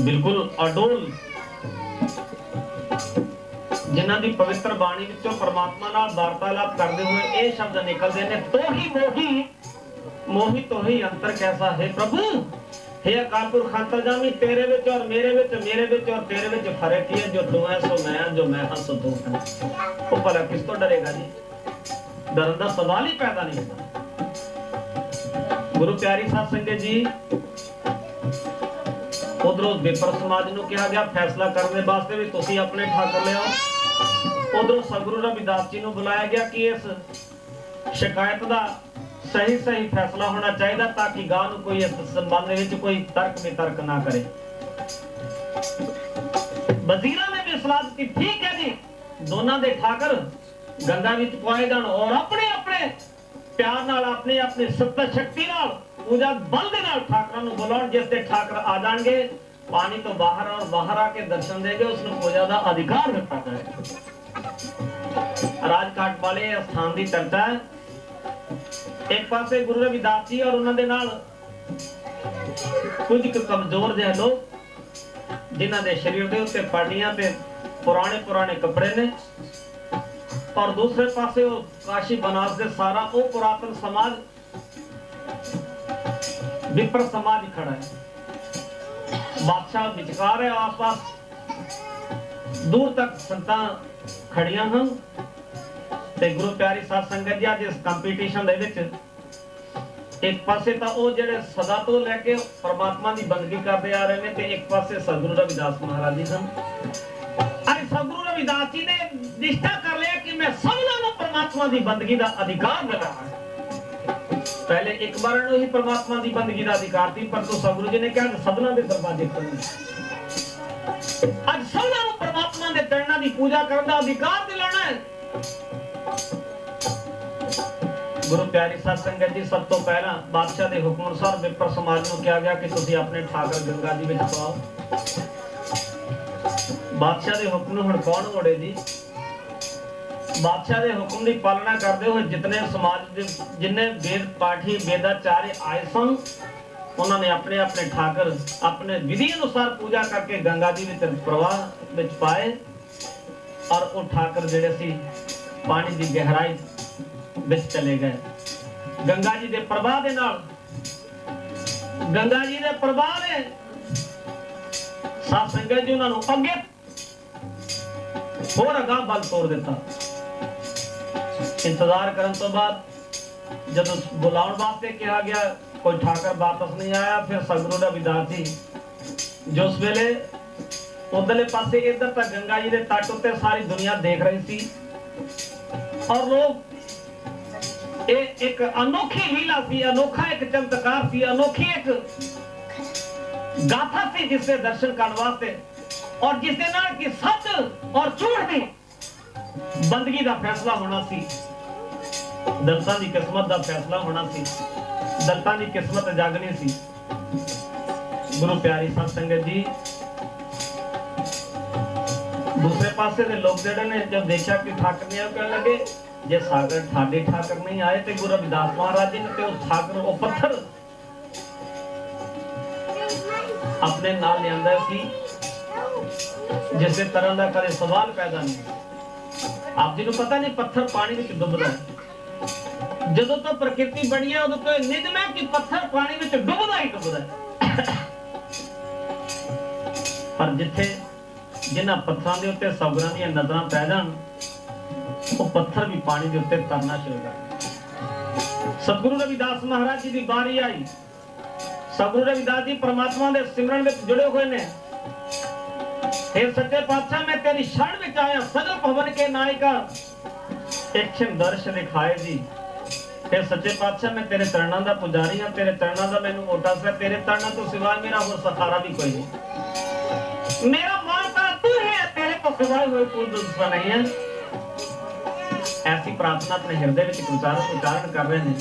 बिल्कुल अडोल जिन्हां दी पवित्र बाणी विचों परमात्मा नाल वार्तालाप करदे हुए ये शब्द निकलदे ने तो ही मोही तो ही अंतर कैसा है प्रभु। हे अकाल पुरख अंतर्जामी तेरे विच और मेरे विच और तेरे विच फर्क ही है। जो तू है सो मैं, जो मैं हां सो तू है। वो भला किस तो डरेगा जी? डरन दा सवाल ही पैदा नहीं होता। गुरु प्यारी साध संगत जी उधरों विपर समाज नूं कहा गया फैसला करने वास्ते भी तुसीं अपने ठाकर ले आओ। उधरों सतगुरु रविदास जी नूं बुलाया गया कि इस शिकायत का सही सही फैसला होना चाहिए ताकि गां नूं कोई इस संबंध विच कोई तर्क वितर्क ना करे। वजीरां ने भी सलाह दी ठीक है जी दोनों दे ठाकर गंगा विच पाए जाण और अपने अपने प्यार नाल अपने अपने सत्ता शक्ति नाल पूजा बल दे नाल ठाकरां नूं बुलाउण। जिस दे ठाकर आ जाणगे पानी तो बाहर और बाहर आके दर्शन देंगे उसनूं पूजा का अधिकार दिता जाएगा। राजघाट वाले स्थान की चर्चा है। एक पासे गुरु रविदास जी और उन्होंने नाल कुछ कमजोर जिहे लोग जिन्हां दे शरीर दे उत्ते पाटियां ते पुराने कपड़े ने और दूसरे पासे वो काशी बनारस दे सारा वो पुरातन समाज विपर समाज खड़ा है। बादशाह विचकार है, आसपास दूर तक संतां खड़ियां हैं ते गुरु प्यारी साध संगत जी इस कंपीटीशन दे विच एक पासे तां ओ जेड़े सदा तो लेके परमात्मा दी बंदगी करदे आ रहे ने ते एक पासे सतगुरु रविदास महाराज जी सन। अरे सतगुरु रविदास जी ने निष्ठा कर लिया कि मैं सब परमात्मा की बंदगी का अधिकार मिला है। पहले एक बार ही परमात्मा की बंदगी का अधिकार थी, पर तो सतगुरु जी ने कहा कि सबना के दरवाजे खोलने। आज सबना को परमात्मा के चरणों की पूजा करने का अधिकार दिलाना है। गुरु प्यारी साध संगत जी, सब तो पहला बादशाह के हुक्म अनुसार विपर समाज को कहा गया कि तुम अपने ठाकर गंगा जी में पाओ। बादशाह के हुक्म हुण कौन मोड़े जी? बादशाह के हुक्म की पालना करते हुए जितने समाज जिन्ने वेद पाठी वेदाचार्य आए सन, उन्होंने अपने अपने ठाकर अपने विधि अनुसार पूजा करके गंगा जी के प्रवाह में पाए। और वो ठाकर जेडे सी पानी की गहराई विच चले गए। गंगा जी के प्रवाह के नाल, गंगा जी के प्रवाह ने साध संगत जी उन्होंने अगे होर अगां बल तोड़ दिता। इंतजार करने तो बाद जब बुलाने वास्ते कहा गया, कोई ठाकर वापस नहीं आया। फिर सतगुरु रविदास जी जो उस वेले उधरले पासे इधर तक गंगा जी के तट उत्ते सारी दुनिया देख रही थी, और लोग एक अनोखी लीला थी, अनोखा एक चमत्कार थी, अनोखी एक गाथा थी जिससे दर्शन करने वास्ते, और जिसके नाल की सच और झूठ दी बंदगी का फैसला होना सी। दलितां दी किस्मत का फैसला होना सी, दलितां दी किस्मत जागनी सी। गुरु प्यारी साध संगत जी, दूसरे पासे दे लोग जेडे ने जब देखा कि ठाकर नहीं आए, कहने लगे जे सागर ठाडे ठाकर नहीं आए तो गुरु रविदास महाराज जी ने तो ठाकर वो पत्थर अपने नाल लियांदा सी, जिस तरह का कदे सवाल पैदा नहीं। आप जी को पता नहीं पत्थर पानी में डुबदा है। जदों तो प्रकृति बनी है उदों तो निजम है कि पत्थर पानी में डुबदा ही डुबदा है। पर जिथे जिन्हां पत्थरां दे उत्ते सौगरां दी नजरां पै जाण, वो पत्थर भी पानी के उत्ते तरना शुरू कर। सतगुरु रविदास महाराज जी की बारी आई। सतगुरु रविदास जी परमात्मा के सिमरन में जुड़े हुए ने। हे सच्चे पातशाह, मैं तेरी शरण में आया, सगल भवन के नायका एक क्षण दर्श दिखाए जी। हे सच्चे पातशाह, मैं तेरे चरणों का पुजारी हां, तेरे चरणों का मैनू ओटा सा, तेरे चरणों तो सिवाय मेरा होर सहारा भी कोई नहीं। मेरा माता तू है, तेरे तो सिवाय कोई कोई दूसरा नहीं है। ऐसी प्रार्थना अपने हृदय में उच्चारण कर रहे हैं।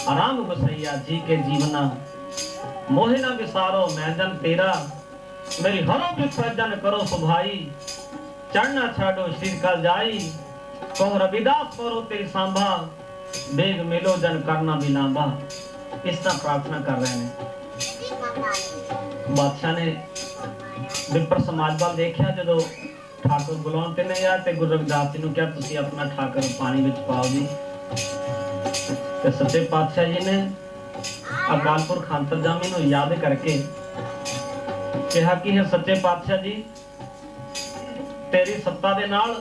आराम बसैया जी के जीवना, मोहे ना विसारो मैं जन तेरा, मेरी हरो भी सज्जन करो सुभाई, चढ़ना छाड़ो श्री का जाई, कहूं रविदास करो तेरी सांभा, बेग मिलो जन करना बिलांबा। इस तरह प्रार्थना कर रहे हैं। बादशाह ने विपर समाज वाल देखा, जो ठाकुर बुलाते नहीं यार, ते गुरु रविदास जी ने क्या तुसी अपना ठाकर पानी विच पाओ जी। ते सच्चे पातशाह जी ने अकालपुर खांतरजामी नूं याद करके कहा कि हे सच्चे पातशाह जी, तेरी सत्ता दे नाल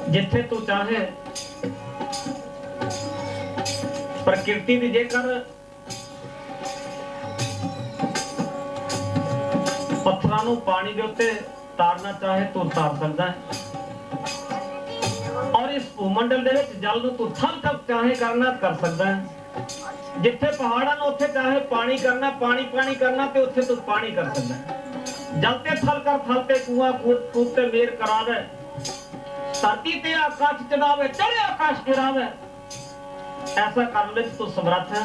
जिथे तू चाहे प्रकृति दी जेकर पत्थरां नूं पानी दे उत्ते तारना चाहे तो तार सकदा है, और इस भूमंडल दे विच जल नूं तू थल तक चाहे करना कर सकदा है। जिथे पहाड़ां नूं उत्थे चाहे पानी करना, पानी करना ते उत्थे तू पानी कर सकदा है। जल ते थल कर, थल ते कुआं, कूप ते मेर करावे, धरती ते आकाश चढ़ावे, चढ़े आकाश गिरावे, ऐसा करने विच तू समर्थ है।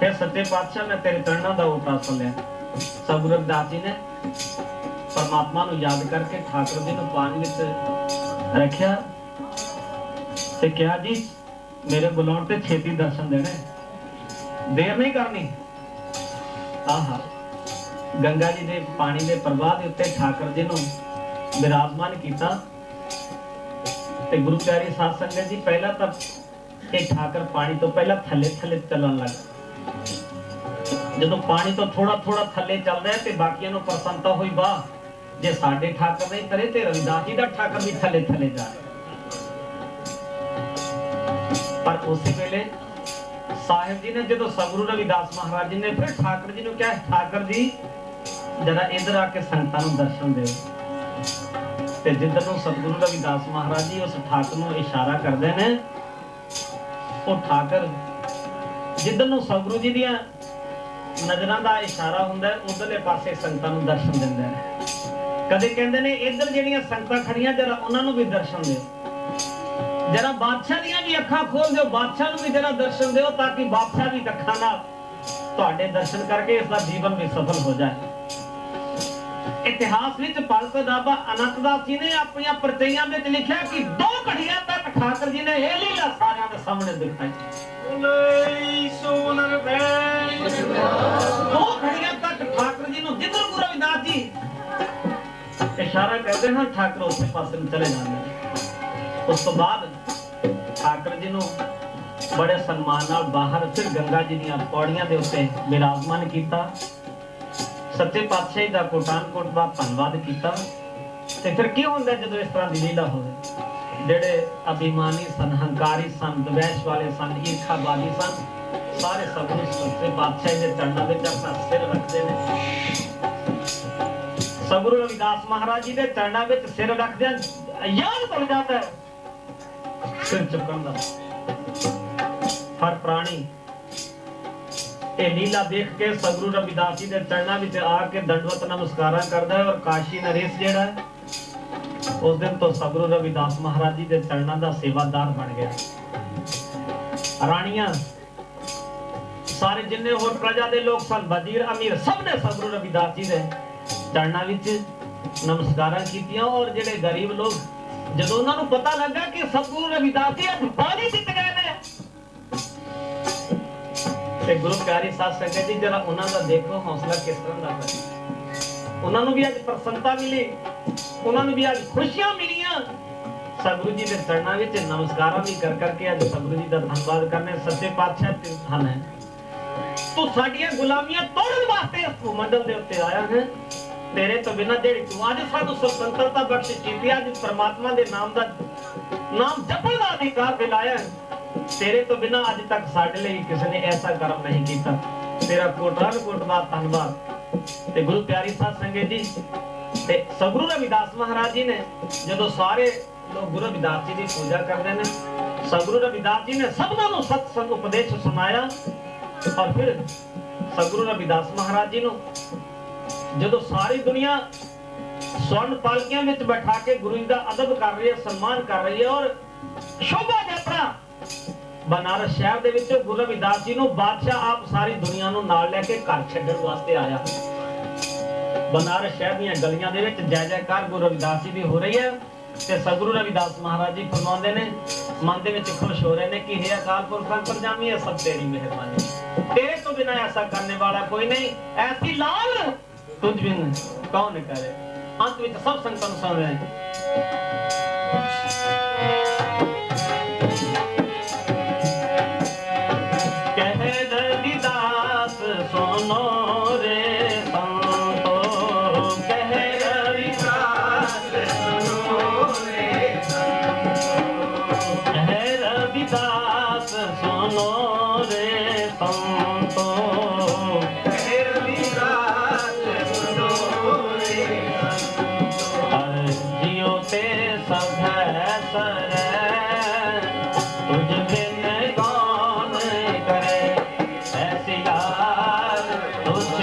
हे सच्चे पातशाह, मैं तेरे चरणों दा ओटा सुनिया। सतगुरु रविदास जी ने परमात्मा नूं याद करके ठाकुर जी नूं पानी विच रखिया ते कहा जी, मेरे बुलाउण ते छेती दर्शन देने, देर नहीं करनी। आहा, गंगा जी दे पानी दे प्रवाह दे उत्ते ठाकुर जी नूं विराजमान कीता। ते गुरु प्यारी साध संगत जी, पहला तो ये ठाकुर पानी तो पहला थले थले चलन लगा। जदों पानी तो थोड़ा थोड़ा थले चल रहा है ते बाकियां नूं प्रसन्नता हुई, वाह जे साडे ठाकुर नहीं तरे ते रविदास जी दा ठाकुर भी थले थले जा रहा। पर उसी वेले साहिब जी ने जो सतगुरु रविदास महाराज जी ने फिर ठाकुर जी ने क्या, ठाकुर जी जरा इधर आके संगतां नूं दर्शन दे। ਤੇ ਜਿੱਧਰ ਨੂੰ ਸਤਿਗੁਰੂ ਰਵਿਦਾਸ ਮਹਾਰਾਜ ਜੀ ਉਸ ਠਾਕਰ ਨੂੰ ਇਸ਼ਾਰਾ ਕਰਦੇ ਨੇ, ਉਹ ਠਾਕਰ ਜਿੱਧਰ ਨੂੰ ਸਤਿਗੁਰੂ ਜੀ ਦੀਆਂ ਨਜ਼ਰਾਂ ਦਾ ਇਸ਼ਾਰਾ ਹੁੰਦਾ ਹੈ, ਉਧਰਲੇ ਪਾਸੇ ਸੰਗਤਾਂ ਨੂੰ ਦਰਸ਼ਨ ਦਿੰਦੇ ਨੇ। ਕਦੇ ਕਹਿੰਦੇ ਨੇ ਇੱਧਰ ਜਿਹੜੀਆਂ ਸੰਗਤਾਂ ਖੜੀਆਂ ਜਰਾ ਉਹਨਾਂ ਨੂੰ ਵੀ ਦਰਸ਼ਨ ਦਿਓ, ਜਰਾ ਬਾਦਸ਼ਾਹ ਦੀਆਂ ਵੀ ਅੱਖਾਂ ਖੋਲ ਦਿਓ, ਬਾਦਸ਼ਾਹ ਨੂੰ ਵੀ ਜਰਾ ਦਰਸ਼ਨ ਦਿਓ, ਤਾਂ ਕਿ ਬਾਦਸ਼ਾਹ ਵੀ ਅੱਖਾਂ ਨਾਲ ਤੁਹਾਡੇ ਦਰਸ਼ਨ ਕਰਕੇ ਇਸ ਦਾ ਜੀਵਨ ਵੀ ਸਫਲ ਹੋ ਜਾਏ। ਇਤਿਹਾਸ ਵਿੱਚ ਭਗਤ ਬਾਬਾ ਅਨੰਤ ਦਾਸ ਜੀ ਨੇ ਆਪਣੀਆਂ ਪਰਚੀਆਂ ਵਿੱਚ ਲਿਖਿਆ ਕਿ 2 ਘੜੀਆਂ ਤੱਕ ਠਾਕਰ ਜੀ ਨੇ ਇਹ ਲੀਲਾ ਸਾਰਿਆਂ ਦੇ ਸਾਹਮਣੇ ਦਿਖਾਈ। 2 ਘੜੀਆਂ ਤੱਕ ਠਾਕਰ ਜੀ ਨੂੰ ਜਿੱਧਰ ਗੁਰੂ ਰਵਿਦਾਸ ਜੀ ਇਸ਼ਾਰਾ ਕਰਦੇ ਹਨ, ਠਾਕਰ ਉਸੇ ਪਾਸੇ ਨੂੰ ਚਲੇ ਜਾਂਦੇ ਨੇ। ਉਸ ਤੋਂ ਬਾਅਦ ਠਾਕਰ ਜੀ ਨੂੰ ਬੜੇ ਸਨਮਾਨ ਨਾਲ ਬਾਹਰ ਫਿਰ ਗੰਗਾ ਜੀ ਦੀਆਂ ਪੌੜੀਆਂ ਦੇ ਉੱਤੇ ਬਿਰਾਜਮਾਨ ਕੀਤਾ। ਸੱਚੇ ਪਾਤਸ਼ਾਹ ਦਾ ਕੋਟਾਨ-ਕੋਟ ਦਾ ਧੰਨਵਾਦ ਕੀਤਾ। ਤੇ ਫਿਰ ਕੀ ਹੁੰਦਾ ਜਦੋਂ ਇਸ ਤਰ੍ਹਾਂ ਦੀ ਲੀਲਾ ਹੋਵੇ? ਜਿਹੜੇ ਅਭਿਮਾਨੀ ਸਨ, ਹੰਕਾਰੀ ਸਨ, ਦਵੈਸ਼ ਵਾਲੇ ਸਨ, ਈਰਖਾਵਾਦੀ ਸਨ, ਸਾਰੇ ਸਤਿਗੁਰੂ ਸੱਚੇ ਪਾਤਸ਼ਾਹ ਦੇ ਚਰਨਾਂ ਵਿੱਚ ਆਪਣਾ ਸਿਰ ਰੱਖਦੇ ਨੇ। ਸਤਿਗੁਰੂ ਰਵਿਦਾਸ ਮਹਾਰਾਜ ਜੀ ਦੇ ਚਰਨਾਂ ਵਿੱਚ ਸਿਰ ਰੱਖਦਿਆਂ ਯਾਦ ਭੁੱਲ ਜਾਂਦਾ ਹੈ ਸਿਰ ਚੁੱਕਣ ਦਾ। ਹਰ ਪ੍ਰਾਣੀ ਇਹ ਲੀਲਾ ਦੇਖ ਕੇ ਸਤਿਗੁਰੂ ਰਵਿਦਾਸ ਜੀ ਦੇ ਚਰਨਾਂ ਵਿੱਚ ਆ ਕੇ ਦੰਡਵਤ ਨਮਸਕਾਰਾਂ ਕਰਦਾ ਹੈ। ਔਰ ਕਾਸ਼ੀ ਨਰੇਸ਼ ਜਿਹੜਾ ਹੈ, ਉਸ ਦਿਨ ਤੋਂ ਸਤਿਗੁਰੂ ਰਵਿਦਾਸ ਮਹਾਰਾਜ ਜੀ ਦੇ ਚਰਨਾਂ ਦਾ ਸੇਵਾਦਾਰ ਬਣ ਗਿਆ। ਰਾਣੀਆਂ, ਸਾਰੇ ਜਿੰਨੇ ਹੋਰ ਪ੍ਰਜਾ ਦੇ ਲੋਕ ਸਨ, ਵਜ਼ੀਰ ਅਮੀਰ, ਸਭ ਨੇ ਸਤਿਗੁਰੂ ਰਵਿਦਾਸ ਜੀ ਦੇ ਚਰਨਾਂ ਵਿੱਚ ਨਮਸਕਾਰਾਂ ਕੀਤੀਆਂ। ਔਰ ਜਿਹੜੇ ਗਰੀਬ ਲੋਕ, ਜਦੋਂ ਉਹਨਾਂ ਨੂੰ ਪਤਾ ਲੱਗਾ ਕਿ ਸਤਿਗੁਰੂ ਰਵਿਦਾਸ ਜੀ ਅੱਜ ਬਾਣੀ ਜਿੱਤ ਗਏ ਨੇ, ਤੇ ਗੁਰੂ ਪਿਆਰੀ ਸਾਧ ਸੰਗਤ ਜੀ ਜਰਾ ਉਹਨਾਂ ਦਾ ਦੇਖੋ ਹੌਸਲਾ ਕਿਸ ਤਰ੍ਹਾਂ ਦਾ ਹੈ। ਉਹਨਾਂ ਨੂੰ ਵੀ ਅੱਜ ਪ੍ਰਸੰਨਤਾ ਮਿਲੀ, ਉਹਨਾਂ ਨੂੰ ਵੀ ਅੱਜ ਖੁਸ਼ੀਆਂ ਮਿਲੀਆਂ। ਸਤਿਗੁਰੂ ਜੀ ਦੇ ਚਰਨਾਂ ਵਿੱਚ ਨਮਸਕਾਰਾਂ ਵੀ ਕਰ ਕਰਕੇ ਅੱਜ ਸਤਿਗੁਰੂ ਜੀ ਦਾ ਧੰਨਵਾਦ ਕਰਨੇ। ਸੱਚੇ ਪਾਤਸ਼ਾਹ ਤੇ ਹਨ ਹੈ, ਤੂੰ ਸਾਡੀਆਂ ਗੁਲਾਮੀਆਂ ਤੋੜਨ ਵਾਸਤੇ ਇਸ ਮੰਡਲ ਦੇ ਉੱਤੇ ਆਇਆ ਹੈ। ਤੇਰੇ ਤੋਂ ਬਿਨਾਂ ਜਿਹੜੀ ਤੂੰ ਅੱਜ ਸਾਨੂੰ ਸੁਤੰਤਰਤਾ ਬਖਸ਼ਿਸ਼ ਕੀਤੀ, ਅੱਜ ਪਰਮਾਤਮਾ ਦੇ ਨਾਮ ਜਪਣ ਦਾ ਅਧਿਕਾਰ ਦਿਲਾਇਆ ਹੈ। ਤੇਰੇ ਤੋਂ ਬਿਨਾਂ ਅੱਜ ਤੱਕ ਸਾਡੇ ਲਈ ਕਿਸੇ ਨੇ ਐਸਾ ਕਰਮ ਨਹੀਂ ਕੀਤਾ। ਤੇਰਾ ਕੋਟਾਨ-ਕੋਟ ਦਾ ਧੰਨਵਾਦ। ਤੇ ਗੁਰੂ ਪਿਆਰੀ ਸਾਧ ਸੰਗਤ ਜੀ, ਤੇ ਸਤਿਗੁਰੂ ਰਵਿਦਾਸ ਮਹਾਰਾਜ ਜੀ ਨੇ ਜਦੋਂ ਸਾਰੇ ਲੋਕ ਗੁਰੂ ਰਵਿਦਾਸ ਜੀ ਦੀ ਪੂਜਾ ਕਰਦੇ ਨੇ, ਸਤਿਗੁਰੂ ਰਵਿਦਾਸ ਜੀ ਨੇ ਸਭਨਾਂ ਨੂੰ ਸਤਸੰਗ ਉਪਦੇਸ਼ ਸੁਣਾਇਆ। ਔਰ ਫਿਰ ਸਤਿਗੁਰੂ ਰਵਿਦਾਸ ਮਹਾਰਾਜ ਜੀ ਨੂੰ ਜਦੋਂ ਸਾਰੀ ਦੁਨੀਆ ਸਵਰਨ ਪਾਲਕੀਆਂ ਵਿੱਚ ਬਿਠਾ ਕੇ ਗੁਰੂ ਜੀ ਦਾ ਅਦਬ ਕਰ ਰਹੀ ਹੈ, ਸਨਮਾਨ ਕਰ ਰਹੀ ਹੈ, ਔਰ ਸ਼ੋਭਾ ਯਾਤਰਾ ਬਨਾਰਸ ਸ਼ਹਿਰ ਦੇ ਵਿੱਚ ਗੁਰੂ ਰਵਿਦਾਸ ਜੀ ਨੂੰ ਬਾਦਸ਼ਾਹ ਆਪ ਸਾਰੀ ਦੁਨੀਆ ਨੂੰ ਨਾਲ ਲੈ ਕੇ ਘਰ ਛੱਡਣ ਵਾਸਤੇ ਆਇਆ। ਬਨਾਰਸ ਸ਼ਹਿਰ ਦੀਆਂ ਗਲੀਆਂ ਦੇ ਵਿੱਚ ਜੈ ਜੈਕਾਰ ਗੁਰੂ ਰਵਿਦਾਸ ਜੀ ਦੀ ਹੋ ਰਹੀ ਹੈ। ਤੇ ਸਤਿਗੁਰੂ ਰਵਿਦਾਸ ਮਹਾਰਾਜ ਜੀ ਫਰਮਾਉਂਦੇ ਨੇ, ਮਨ ਦੇ ਵਿੱਚ ਖੁਸ਼ ਹੋ ਰਹੇ ਨੇ ਕਿ हे ਅਕਾਲ ਪੁਰਖ ਅੰਤਰਜਾਮੀ, ਇਹ ਸਭ ਤੇਰੀ ਮਿਹਰਬਾਨੀ, ਤੇਰੇ ਤੋਂ ਬਿਨਾਂ ਐਸਾ ਕਰਨੇ ਵਾਲਾ ਕੋਈ ਨਹੀਂ, ਐਸੀ ਲਾਲ ਤੁਝ ਬਿਨ ਕੌਣ ਕਰੇ। ਅੰਤ ਵਿੱਚ ਸਭ ਸੰਗਤਾਂ ਨੂੰ ਸੁਣ ਰਹੇ ਸੁਨੋ ਰੇ ਸੰਤੋ, ਕਹਿ ਰਵਿਦਾਸ ਸੁਨੋ ਰੇ ਸੰਤੋ, ਕਹਿ ਰਵਿਦਾਸ ਸੁਨੋ ਰੇ ਸੰਤੋ, ਕਹਿ ਰਵਿਦਾਸ ਸੁਨੋ ਰੇ ਸੰਤੋ। ਹਰ ਜਿਉ ਤੇ ਸਭ ਹੈ ਸਰੈ, ਤੁਝ ਬਿਨ ਕੌਣ ਕਰੇ। ਐਸੀ ਲਾਲ ਤੁਝ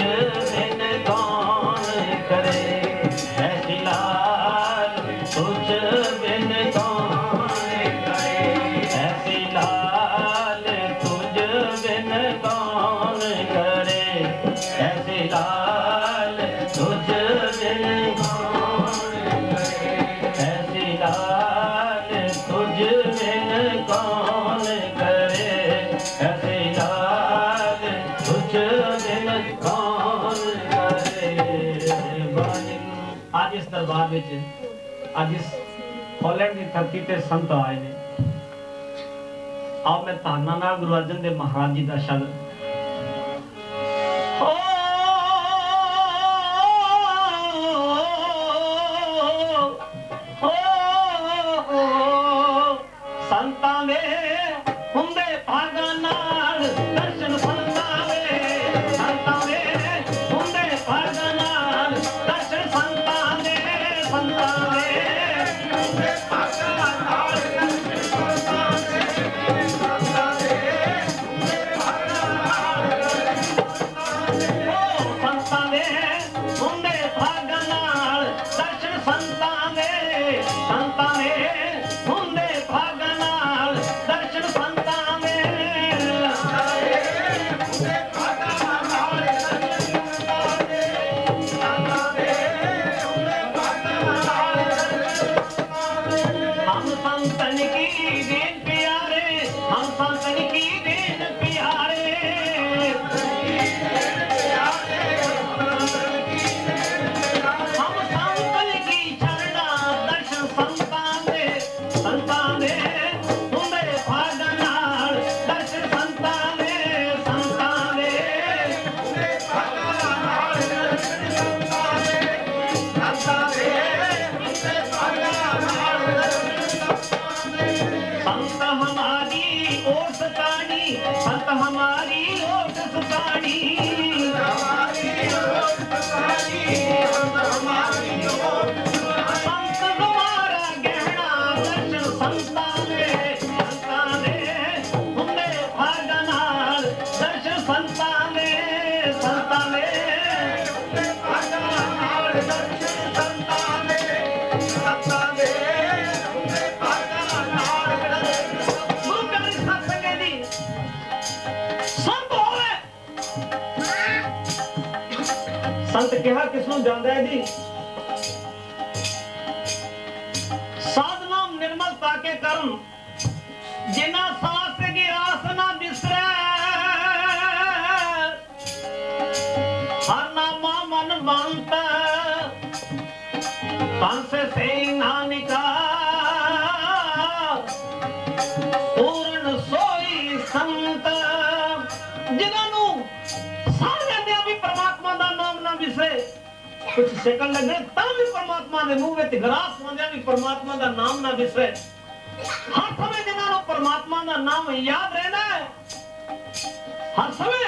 ਬਿਨ ਕੌਣ ਕਰੇ, ਐਸੀ ਲਾਲ ਤੁਝ ਬਿਨ ਕੌਣ ਕਰੇ, ਐਸੀ ਲਾਲ ਤੁਝ ਬਿਨ ਕੌਣ ਕਰੇ, ਐਸੀ ਲਾਲ ਤੁਝ ਬਿਨ ਕੌਣ ਕਰੇ, ਐਸੀ ਲਾਲ ਤੁਝ ਬਿਨ ਕੌਣ ਕਰੇ, ਐਸੀ ਲਾਲ ਤੁਝ ਬਿਨ ਕੌਣ ਕਰੇ। ਅੱਜ ਇਸ ਦਰਬਾਰ ਵਿੱਚ, ਅੱਜ ਇਸ ਹਾਲੈਂਡ ਦੀ ਧਰਤੀ ਤੇ ਸੰਤ ਆਏ ਨੇ। ਆਓ ਮੈਂ ਧਾਰਨਾ ਨਾਲ ਗੁਰੂ ਅਰਜਨ ਦੇਵ ਮਹਾਰਾਜ ਜੀ ਦਾ ਸ਼ਬਦ ਸੰਤਾਂ ਦੇ ਹੁੰਦੇ ਭਾਗਾਂ ਨਾਲ ਦਰਸ਼ਨ, ਸੰਤਾਂ ਦੇ, ਸੰਤਾਂ ਦੇ ਹੁੰਦੇ ਭਾਗਾਂ ਨਾਲ ਦਰਸ਼ਨ, ਸੰਤਾਂ ਦੇ, ਸੰਤਾਂ ਦੇ सतानी, संत हमारी ओट सतानी, संत हमारा गहना दर्शन संता ने हुंदे भागा नाल दर्शन संता ने गुरु प्यारी साध संगत जी, संत होवे। संत कहा किसनों जानदा है जी? साधना निर्मलता के कर्म जिना सास की आस ना बिसरे, हर नामा मन मंत पंस से नानिका, पूर्ण सोई संत जिन्हों सार लेंदे भी परमात्मा दा नाम ना बिसरे, कुछ सेकंड लगे तां भी परमात्मा दे मुंह विच ग्रास पांदे भी परमात्मा दा नाम ना बिसरे। हर समय जिन्हों परमात्मा दा नाम याद रहना है, हर समय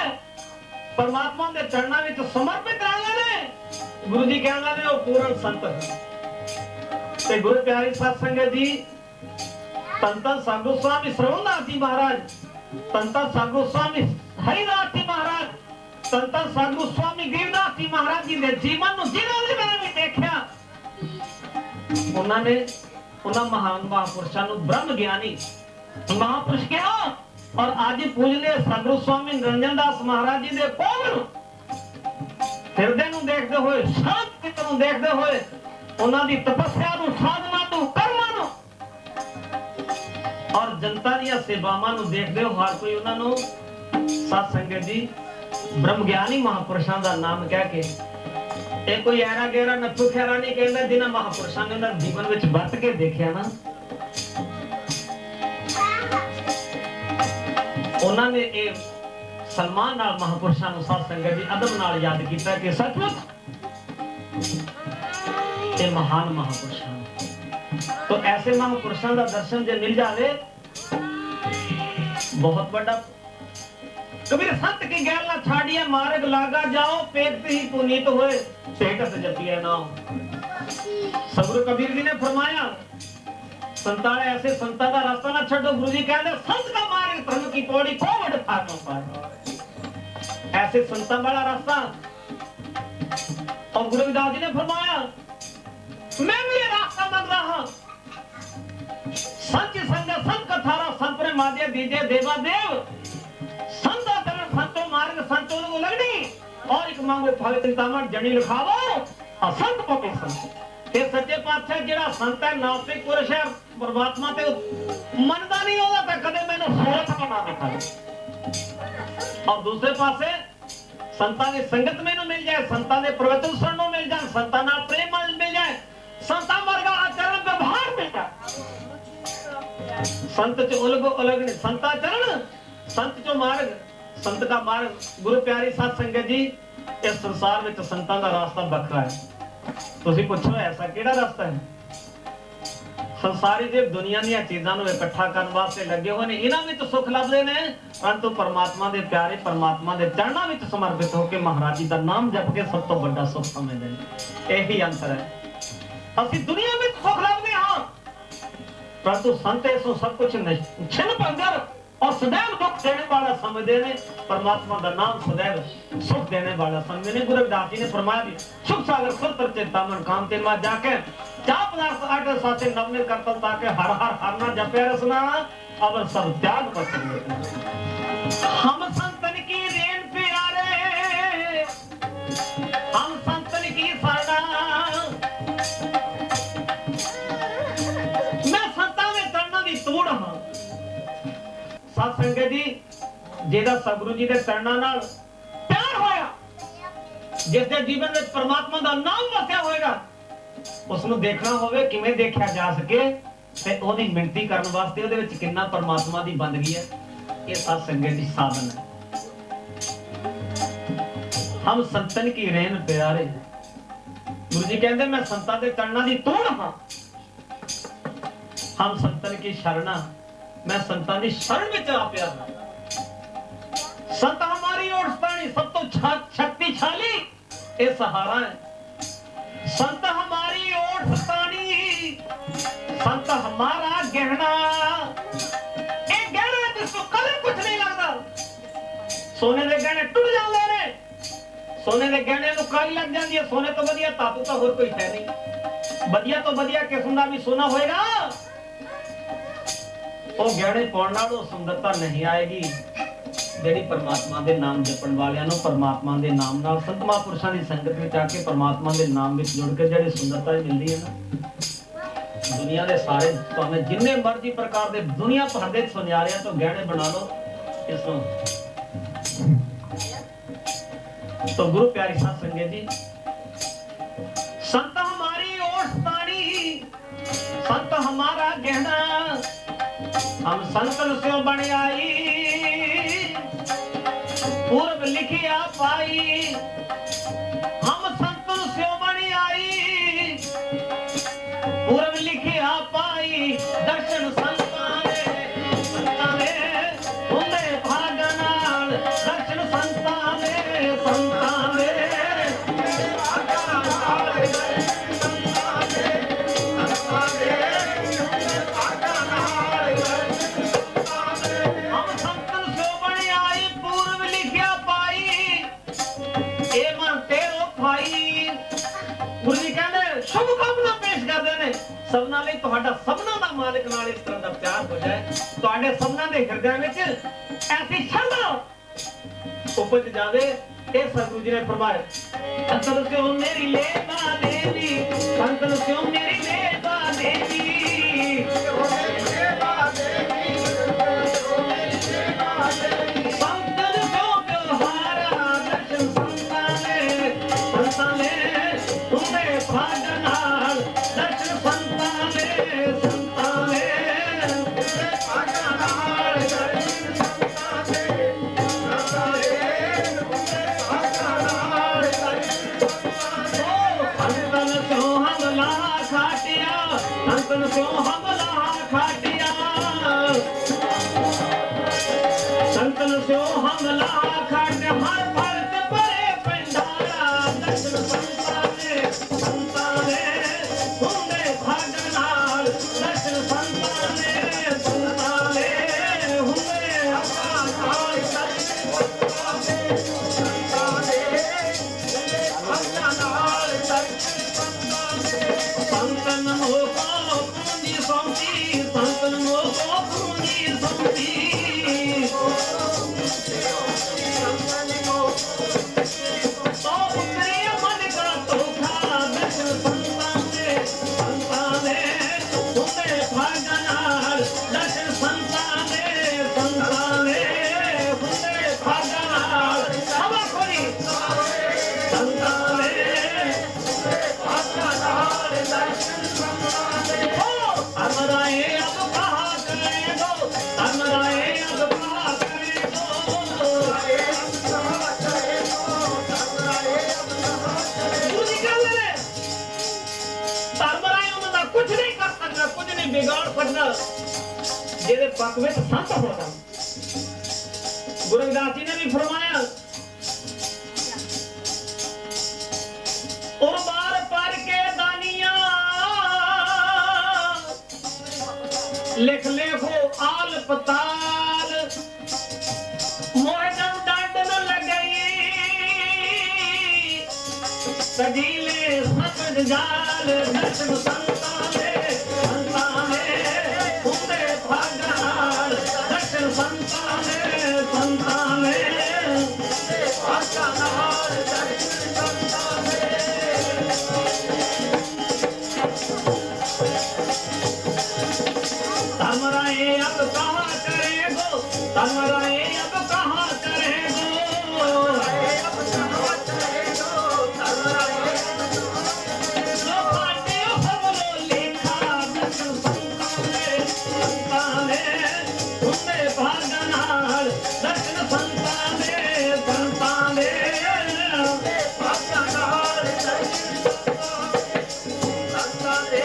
परमात्मा दे चरणों विच समर्पित रहना ने, गुरु जी कहंदे ने वो पूर्ण संत है। ते गुरु प्यारी साध संगत जी, धन धन साधु स्वामी श्रवणदास जी महाराज, धन धन साधु स्वामी हरिदास जी महाराज, धन धन साधु स्वामी गिरदास जी महाराज जी दे जीवन नूं जिन्होंने मैंने भी देखा, उन्होंने उन्हां महान महापुरुषां नूं ब्रह्म ज्ञानी महापुरुष कहा। और आज पूजनीय सतगुरु स्वामी निरंजन दास महाराज जी दे कोल हिरदे नूं देखदे होए, शांत चित्त नूं देखदे होए, उन्हां दी तपस्या नूं, साधना नूं, कर्मां नूं और जनता ਦੀਆਂ ਸੇਵਾਵਾਂ ਨੂੰ ਦੇਖਦੇ ਹੋ, ਹਰ ਕੋਈ ਉਹਨਾਂ ਨੂੰ ਸਾਧ ਸੰਗਤ ਜੀ ਬ੍ਰਹਮ ਗਿਆਨੀ ਮਹਾਪੁਰਸ਼ਾਂ ਦਾ ਨਾਮ ਕਹਿ ਕੇ, ਇਹ ਕੋਈ ਐਰਾ ਗੈਰਾ ਨੱਥੂ ਖੈਰਾ ਨਹੀਂ ਕਹਿੰਦਾ, ਜਿਨ੍ਹਾਂ ਮਹਾਪੁਰਸ਼ਾਂ ਨੇ ਉਹਨਾਂ ਜੀਵਨ ਵਿੱਚ ਵਰਤ ਕੇ ਦੇਖਿਆ ਨਾ, ਉਹਨਾਂ ਨੇ ਇਹ ਸਨਮਾਨ ਨਾਲ ਮਹਾਪੁਰਸ਼ਾਂ ਨੂੰ ਸਾਧ ਸੰਗਤ ਜੀ ਅਦਬ ਨਾਲ ਯਾਦ ਕੀਤਾ ਕਿ ਸੱਚਮੁੱਚ ਇਹ ਮਹਾਨ ਮਹਾਪੁਰਸ਼ਾਂ। तो ऐसे महापुरुषों का दर्शन जो मिल जाए बहुत बड़ा। कबीर संत की गैर ना छाड़िए, मार्ग लागा जाओ, पेट ही पुनीत होए, पेट जपिए ना। सतगुरु कबीर जी ने फरमाया, संता ऐसे संता का रास्ता ना छड़ो। गुरु जी कहते संत का मार्ग धर्म की पौड़ी कोवड़ पार न पाए, ऐसे संता वाला रास्ता। और गुरु रविदास जी ने फरमाया, मैं भी ये रास्ता मांग रहा, सच संग संत कथारा संत ने मादे दीजे देवा देव, संत चरण संतो मार्ग संतों को लगनी, और एक मांगो फल चिंतामण जनी लिखावो असंत पपे संत। ते सच्चे पातशाह जेड़ा संत है नास्तिक पुरुष है, परमात्मा ते मनदा नहीं होगा तो कदे मैंने सोच बना देखा। और दूसरे पासे संतां दी संगत मैनू मिल जाए, संतां दे प्रवचन सुननो मिल जाए, संतां नाल प्रेम मिल जाए, संतां वर्गा आचरण व्यवहार मिल जाए। संत च उलगो उलग नहीं, संता चरण संत चो मार्ग, संत का मार्ग। गुरु प्यारी साध संगत जी, इस संसार में संतां दा रास्ता बखरा है। तुसीं पुछो ऐसा केड़ा रास्ता है? संसारी देव दुनिया दी चीज़ां नूं इकट्ठा करन वास्ते लगे होए ने, इन्हां विच सुख लभदे ने, परंतु परमात्मा दे प्यारे परमात्मा दे चरणां विच समर्पित होकर महाराज जी दा नाम जप के सब तो बड़ा सुख समझदे ने। यही अंतर है। ਅਸੀਂ ਦੁਨੀਆ ਵਿੱਚ ਸੁਖ ਲੱਭਦੇ ਹਾਂ, परंतु संत इसो सब कुछ छिन भंगर और सदैव दुख देने वाला समझते हैं। परमात्मा का नाम सदैव सुख देने वाला समझते हैं। गुरु रविदास जी ने फरमाया भी, सुख सागर सुर चेतावन काम तेन में जाके चाह पदार्थ आटे साथे नवनीत करतल ताके हर हर हरना जपे रसना अब सब त्याग पर हम संतन की रेन प्यारे, हम संतन की सरना, मैं संतां में चरणों की तूड़ हां। साध संगत जी, जेदा सतगुरु जी दे चरणां नाल प्यार होया, जिसके जीवन में परमात्मा का नाम वसिया होएगा, उसनूं देखना होवे किवें देखा जा सके ते ओदी मिणती करन वास्ते ओदे विच किन्ना परमात्मा दी बंदगी है। ये साध संगत जी साधन है। हम संतन की रेन प्यारे, गुरु जी कहते मैं संतां दे चरणां दी तूड़ हां, हम संतन की शरणा, मैं संतां दी शरण विच आ पिया। संत हमारी ओर स्थानी सब तो शक्तिशाली ये सहारा है। संत हमारी ओर स्थानी, संत हमारा गहना, ये गहना जिसको कदर कुछ नहीं लगता। सोने के गहने टूट जाते हैं, सोने के गहने को काई लग जाती है। सोने तो वधिया धातु तो होर कोई है नहीं। वधिया तो वधिया किस्म का भी सोना होएगा, वो गहने पाउण नाल वो सुंदरता नहीं आएगी ਜਿਹੜੀ परमात्मा ਦੇ ਨਾਮ ਜਪਣ ਵਾਲਿਆਂ ਨੂੰ परमात्मा ਦੇ ਨਾਮ ਨਾਲ ਸੰਤ ਮਹਾਂਪੁਰਸ਼ਾਂ ਦੀ ਸੰਗਤ ਵਿੱਚ ਆ ਕੇ परमात्मा ਦੇ ਨਾਮ ਵਿੱਚ ਜੁੜ ਕੇ ਜਿਹੜੀ ਸੁੰਦਰਤਾ ਮਿਲਦੀ ਹੈ ਨਾ, ਦੁਨੀਆ ਦੇ ਸਾਰੇ ਭਾਵੇਂ ਜਿੰਨੇ ਮਰਜ਼ੀ ਪ੍ਰਕਾਰ ਦੇ ਦੁਨੀਆ ਭਰ ਦੇ ਸੁਨਿਆਰਿਆਂ ਤੋਂ ਗਹਿਣੇ ਬਣਾ ਲਓ ਇਸ ਨੂੰ। तो गुरु प्यारी साध संगत जी, संत हमारी ओर स्थानी, संत हमारा गहना, हम संतन से बन आई, पूर्व लिखिया पाई। हम संतन से बन आई, पूर्व लिखिया पाई। दर्शन संताने संताने हुंदे भागा नाल, दर्शन संताने संताने भागा नाल, संताने संताने भागा नाल। हम संतन से बन आई, पूर्व लिखिया पाई। ए मन तेरो भाई गुरु जी कहते शुभ कामना पेश करते हैं सबना ਲਈ। ਤੁਹਾਡਾ ਸਭਨਾ ਦਾ ਮਾਲਕ ਨਾਲ ਇਸ ਤਰ੍ਹਾਂ ਦਾ ਪਿਆਰ ਹੋ ਜਾਏ, ਤੁਹਾਡੇ ਸਭਨਾ ਦੇ ਹਿਰਦਿਆਂ ਵਿੱਚ ਐਸੀ ਸ਼ਰਧਾ ਉਪਜ ਜਾਵੇ। ਇਹ ਸਤਿਗੁਰੂ ਜੀ ਨੇ ਫਰਮਾਇਆ, ਸੰਤਨ ਸਿਓ ਮੇਰੀ ਲੇਵਾ ਦੇਵੀ, ਸੰਤਨ ਸਿਓ ਮੇਰੀ ਲੇਵਾ ਦੇਵੀ, ਸੰਤਨ ਸਿਓ ਬਿਵਹਾਰਾ, ਦਰਸ਼ਨ ਸੰਤਾਂ ਨੇ ਤੁਮੇ ਭਾਗ ਨਾਲ, ਦਰਸ਼ਨ ਸੰਤਾਂ ਨੇ ਸੰਤਾਂ ਨੇ ਭਾਗ ਨਾਲ, ਦਰਸ਼ਨ ਸੰਤਾਂ ਨੇ ਸੰਤਾਂ ਨੇ ਭਾਗ ਨਾਲ, ਦਰਸ਼ਨ ਸੰਤਾਂ ਨੇ। ਸੰਤਨ ਸਿਓ ਹਮਲਾ ਖਾਟਿਆ, ਸੰਤਨ ਸਿਓ ਹਮਲਾ ਖਾਟਿਆ, संतन स्यो हमला खाट हर भरत परे पंडारा, दर्शन संताने संताने हुंदे भाग नाल, दर्शन संताने संताने हुंदे भाग नाल, दर्शन संताने संताने हुंदे भाग नाल, दर्शन संताने। संतन मोको पूंजी सौंपी, संतन मोको पूंजी सौंपी, तो उतरे मन का धोखा, दर्शन संताने संताने हुंदे भाग नाल, दर्शन संताने संताने हुंदे भाग नाल। हवा खोली संताने भाग नाल, दर्शन संताने। ओ हमराए अब कहा करेगो, हमराए अब कहा करेगो, गुरु जी कहते हैं धर्मराय उन्होंने कुछ नहीं कर सकना, कुछ नहीं बिगाड़ सकना जेदे पक्ष में संत होना। गुरु रविदास जी ने भी फरमाया, और बार पर के दानिया लिख लेखो आल पताल, मोहजम डांड न लगई, सजीले सतज जाल, दर्शन संताने संताने हुंदे भाग नाल, दर्शन संताने संताने हुंदे भाग नाल, दर्शन संताने। धर्मराय अब कहाँ करेगो, धर्मराय अब कहाँ करेगो, जो पाटियो सबलो लेखा, दर्शन संताने संताने हुंदे भाग नाल, दर्शन संताने संताने भाग नाल, दर्शन संताने संताने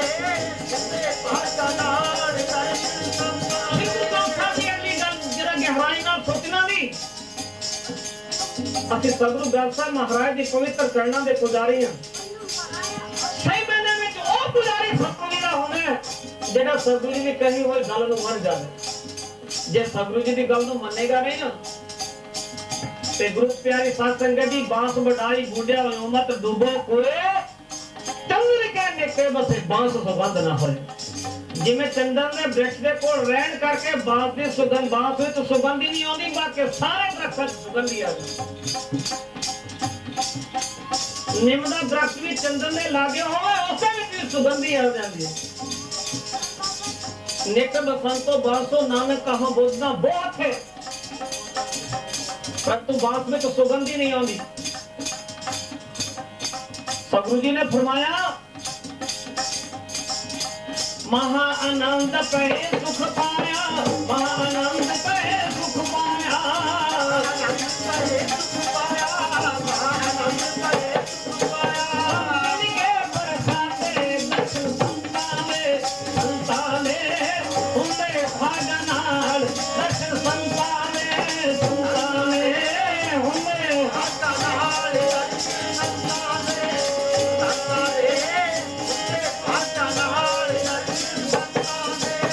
भाग नाल, दर्शन संताने। ਅਸੀਂ ਸਤਿਗੁਰੂ ਗ੍ਰੰਥ ਸਾਹਿਬ ਮਹਾਰਾਜ ਦੇ ਪਵਿੱਤਰ ਚਰਨਾਂ ਦੇ ਪੁਜਾਰੀ ਹਾਂ। ਸਹੀ ਮੈਨੇ ਵਿੱਚ ਉਹ ਪੁਜਾਰੀ ਸਤਿਗੁਰੂ ਜੀ ਦਾ ਹੋਣਾ ਹੈ ਜਿਹੜਾ ਸਤਿਗੁਰੂ ਜੀ ਦੀ ਕਹੀ ਹੋਈ ਗੱਲ ਨੂੰ ਮੰਨ ਜਾਵੇ। ਜੇ ਸਤਿਗੁਰੂ ਜੀ ਦੀ ਗੱਲ ਨੂੰ ਮੰਨੇਗਾ ਨਹੀਂ ਨਾ ਤੇ ਗੁਰੂ ਪਿਆਰੀ ਸਾਧ ਸੰਗਤ ਦੀ ਬਾਂਸ ਵਡਾਈ ਗੁੰਡਿਆ ਵੱਲੋਂ ਮਤ ਡੁੱਬੋ ਕੋਏ ਚੰਦਰ ਕਹਿੰਦੇ ਕਿ ਬਸੇ ਬਾਂਸ ਸੁਗੰਧ ਨਾ ਹੋਏ। ਜਿਵੇਂ ਚੰਦਨ ਦੇ ਬ੍ਰਿਕਸ਼ ਦੇ ਕੋਲ ਰਹਿਣ ਕਰਕੇ ਬਾਂਸ ਦੀ ਸੁਗੰਧ ਬਾਂਸ ਵਿੱਚ ਸੁਗੰਧ ਹੀ ਨਹੀਂ ਆਉਂਦੀ, ਬਾਕੀ ਸਾਰੇ ਦਰਖਤਾਂ 'ਚ ਸੁਗੰਧ ਹੀ ਆ ਜਾਂਦੀ। ਨਿੰਮ ਦਾ ਦਰਖਤ ਵੀ ਚੰਦਨ ਦੇ ਲਾਗੇ ਹੋਵੇ ਉਸੇ ਵਿੱਚ ਵੀ ਸੁਗੰਧ ਹੀ ਆ ਜਾਂਦੀ ਹੈ। ਨਿਤ ਬਸੰਤੋ ਬਾਂਸੋ ਨਾਨਕ ਕਹਾ ਬੋਝਣਾ ਬਹੁਤ ਹੈ, परंतु बांस में तो सुगंध ही नहीं आती। सतगुरु जी ने फरमाया महा आनंद पे सुख पाया, महा आनंद पे सुख पाया, महा आनंद पे सुख पाया। इनके बरसाते दर्शन संताने संताने हुंदे भागनाल दर्शन संताने संताने हुंदे भागनाल दर्शन संताने संताने हुंदे भागनाल दर्शन संताने।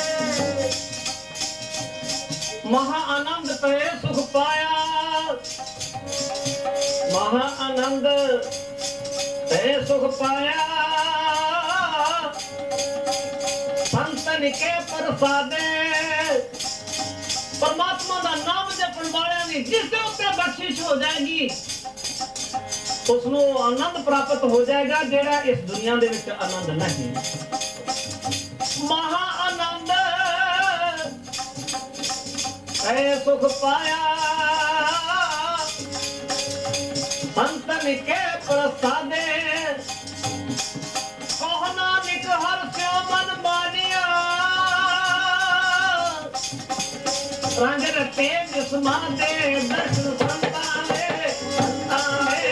महा आनंद पे सुख पाया, महा आनंद पे सुख पाया। संतन के प्रसादे परमात्मा का नाम जपन वाले ने जिसके ऊपर बख्शिश हो जाएगी उसनो आनंद प्राप्त हो जाएगा जेड़ा इस दुनिया दे विच आनंद नहीं। महा आनंद पे सुख पाया, संतन के प्रसादे कहना निक हर स्यो मन मानिया। रंग रते जिस्मान दे दर्शन संताने संताने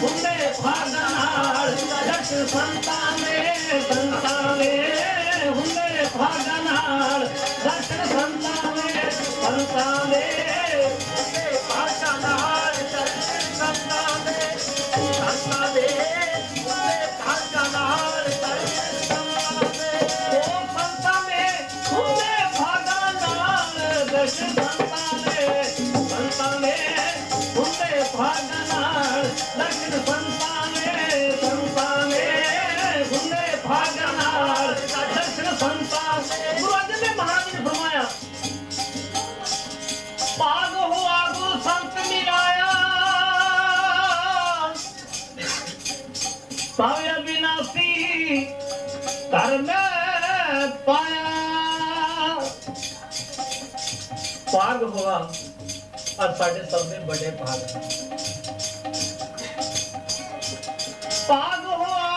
हुंदे भागनाल दर्शन संताने संताने हुंदे भागनाल दर्शन संताने संताने हुंदे भागनाल दर्शन संताने संताने हुंदे भागनाल दर्शन संताने। ओ संताने हुंदे भागनाल दर्शन संताने संताने हुंदे भागनाल दर्शन संताने संताने हुंदे भागनाल दर्शन संताने। गुरु अर्जन देव महाराज ने फरमाया भाग हो आगु संत मिलाया, पाया विनाशी कर में पाया। भाग हुआ और साढ़े सबसे बड़े भाग भाग हुआ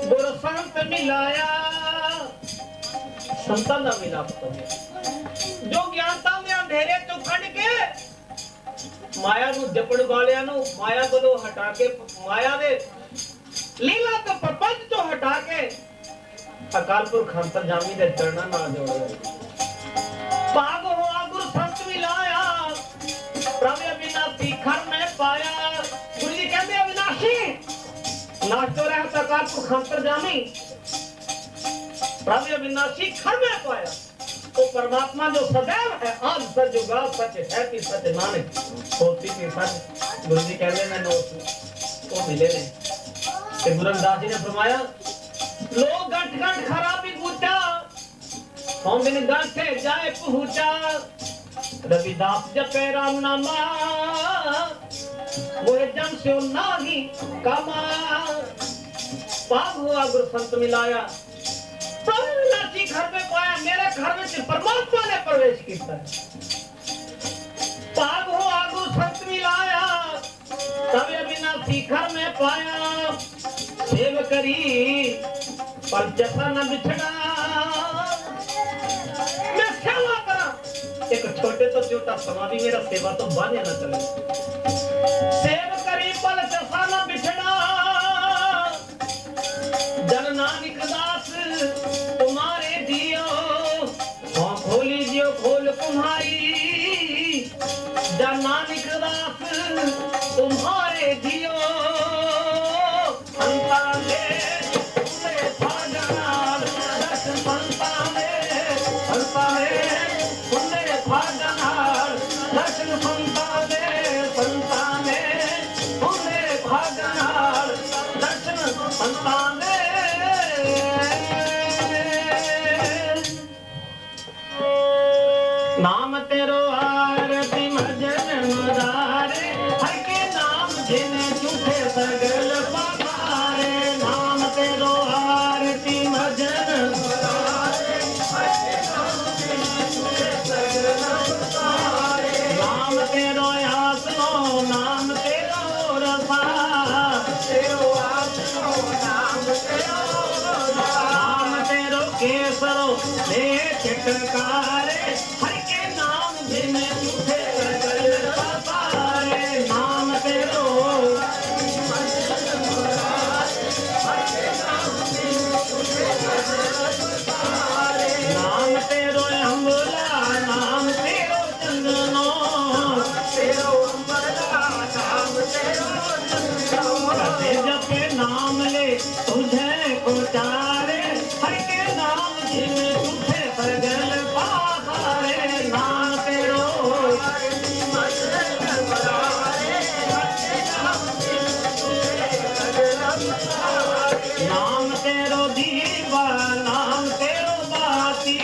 गुरु संत मिलाया। संतां दा मिलाप हो गया जो ज्ञानता में अंधेरे तो कढ़ के माया ਨੂੰ ਜਪਣ ਵਾਲਿਆਂ ਨੂੰ ਮਾਇਆ ਕੋਲੋਂ ਹਟਾ ਕੇ ਮਾਇਆ ਦੇ ਲੀਲਾ ਤੋਂ ਪ੍ਰਪੰਚ ਤੋਂ ਹਟਾ ਕੇ ਅਕਾਲ ਪੁਰਖ ਅੰਤਰਜਾਮੀ ਦੇ ਚਰਨਾਂ ਨਾਲ ਜੋੜਿਆ। ਭਾਗ ਹੋਆ ਗੁਰ ਸੰਤ ਮਿਲਾਇਆ, ਪ੍ਰਭ ਅਵਿਨਾਸ਼ੀ ਘਰ ਮੈਂ ਪਾਇਆ। ਗੁਰੂ ਜੀ ਕਹਿੰਦੇ ਅਵਿਨਾਸ਼ੀ ਨਾਸ਼ ਤੋਂ ਰਹਿਤ ਅਕਾਲ ਪੁਰਖ ਅੰਤਰਜਾਮੀ प्रभु अविनाशी घर में पाया। वो परमात्मा जो सदैव है आज सच जुगा सच है कि सच नानक होती की सच। गुरु जी कहते मैं वो मिले ने ते गुरु रविदास जी ने फरमाया लोग गंठ गंठ खराबी पूछा हम बिन गंठे जाए पहुंचा। रविदास जपे राम नामा वो जन से नाही कामा। पाप हुआ गुरु संत मिलाया, अविनाशी घर में पाया। मेरे घर में परमात्मा ने प्रवेश किया। भाग हो आगु संत मिलाया, तब अविनाशी घर में पाया। सेव करी पर जैसा न बिछड़ा मैं सेवा करा। एक छोटे तो छोटा समा भी मेरा सेवा तो बांधे न चले। सेव करी पर जैसा न बिछड़ा जन नानक दास तुम्हारे दियो खोली दियो खोल तुम्हारी जन नानक सरो ले छिटकारे हर के नाम बिन झूठे सगल पारे नाम तेरो नाम तेरो अम्बला नाम तेरो चंदनो तेरो अम्बला नाम तेरो चंदनो जब के नाम ले तुझे उतारे हर के नाम जिन तुझे सगल पारे नाम तेरो नाम तेरो दीवा नाम तेरो बाती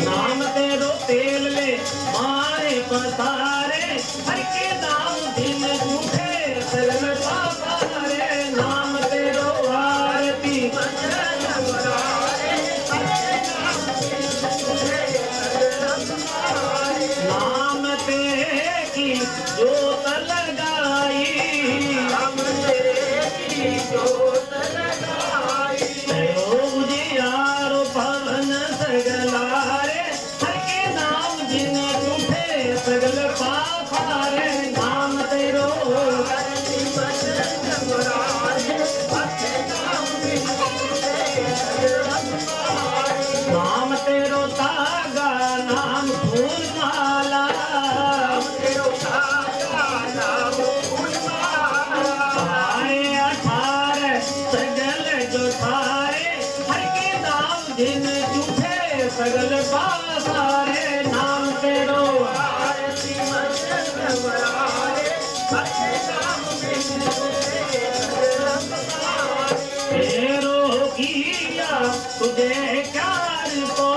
नाम तेरो तेल ले मारे पसारे हर के नाम दिन झूठे सगल पारे नाम तेरो आरती नाम तेरे की जोत लगाई उजियारो पवन सगलारे हर के नाम जिन झूठे सगल पारे नाम तेरो नाम तेरो तागा नाम फूल माला हारे अठारे सगल जो थारे हर के नाम जिन झूठे सगल पारे नाम तेरो तेरो किया तुझे प्यार को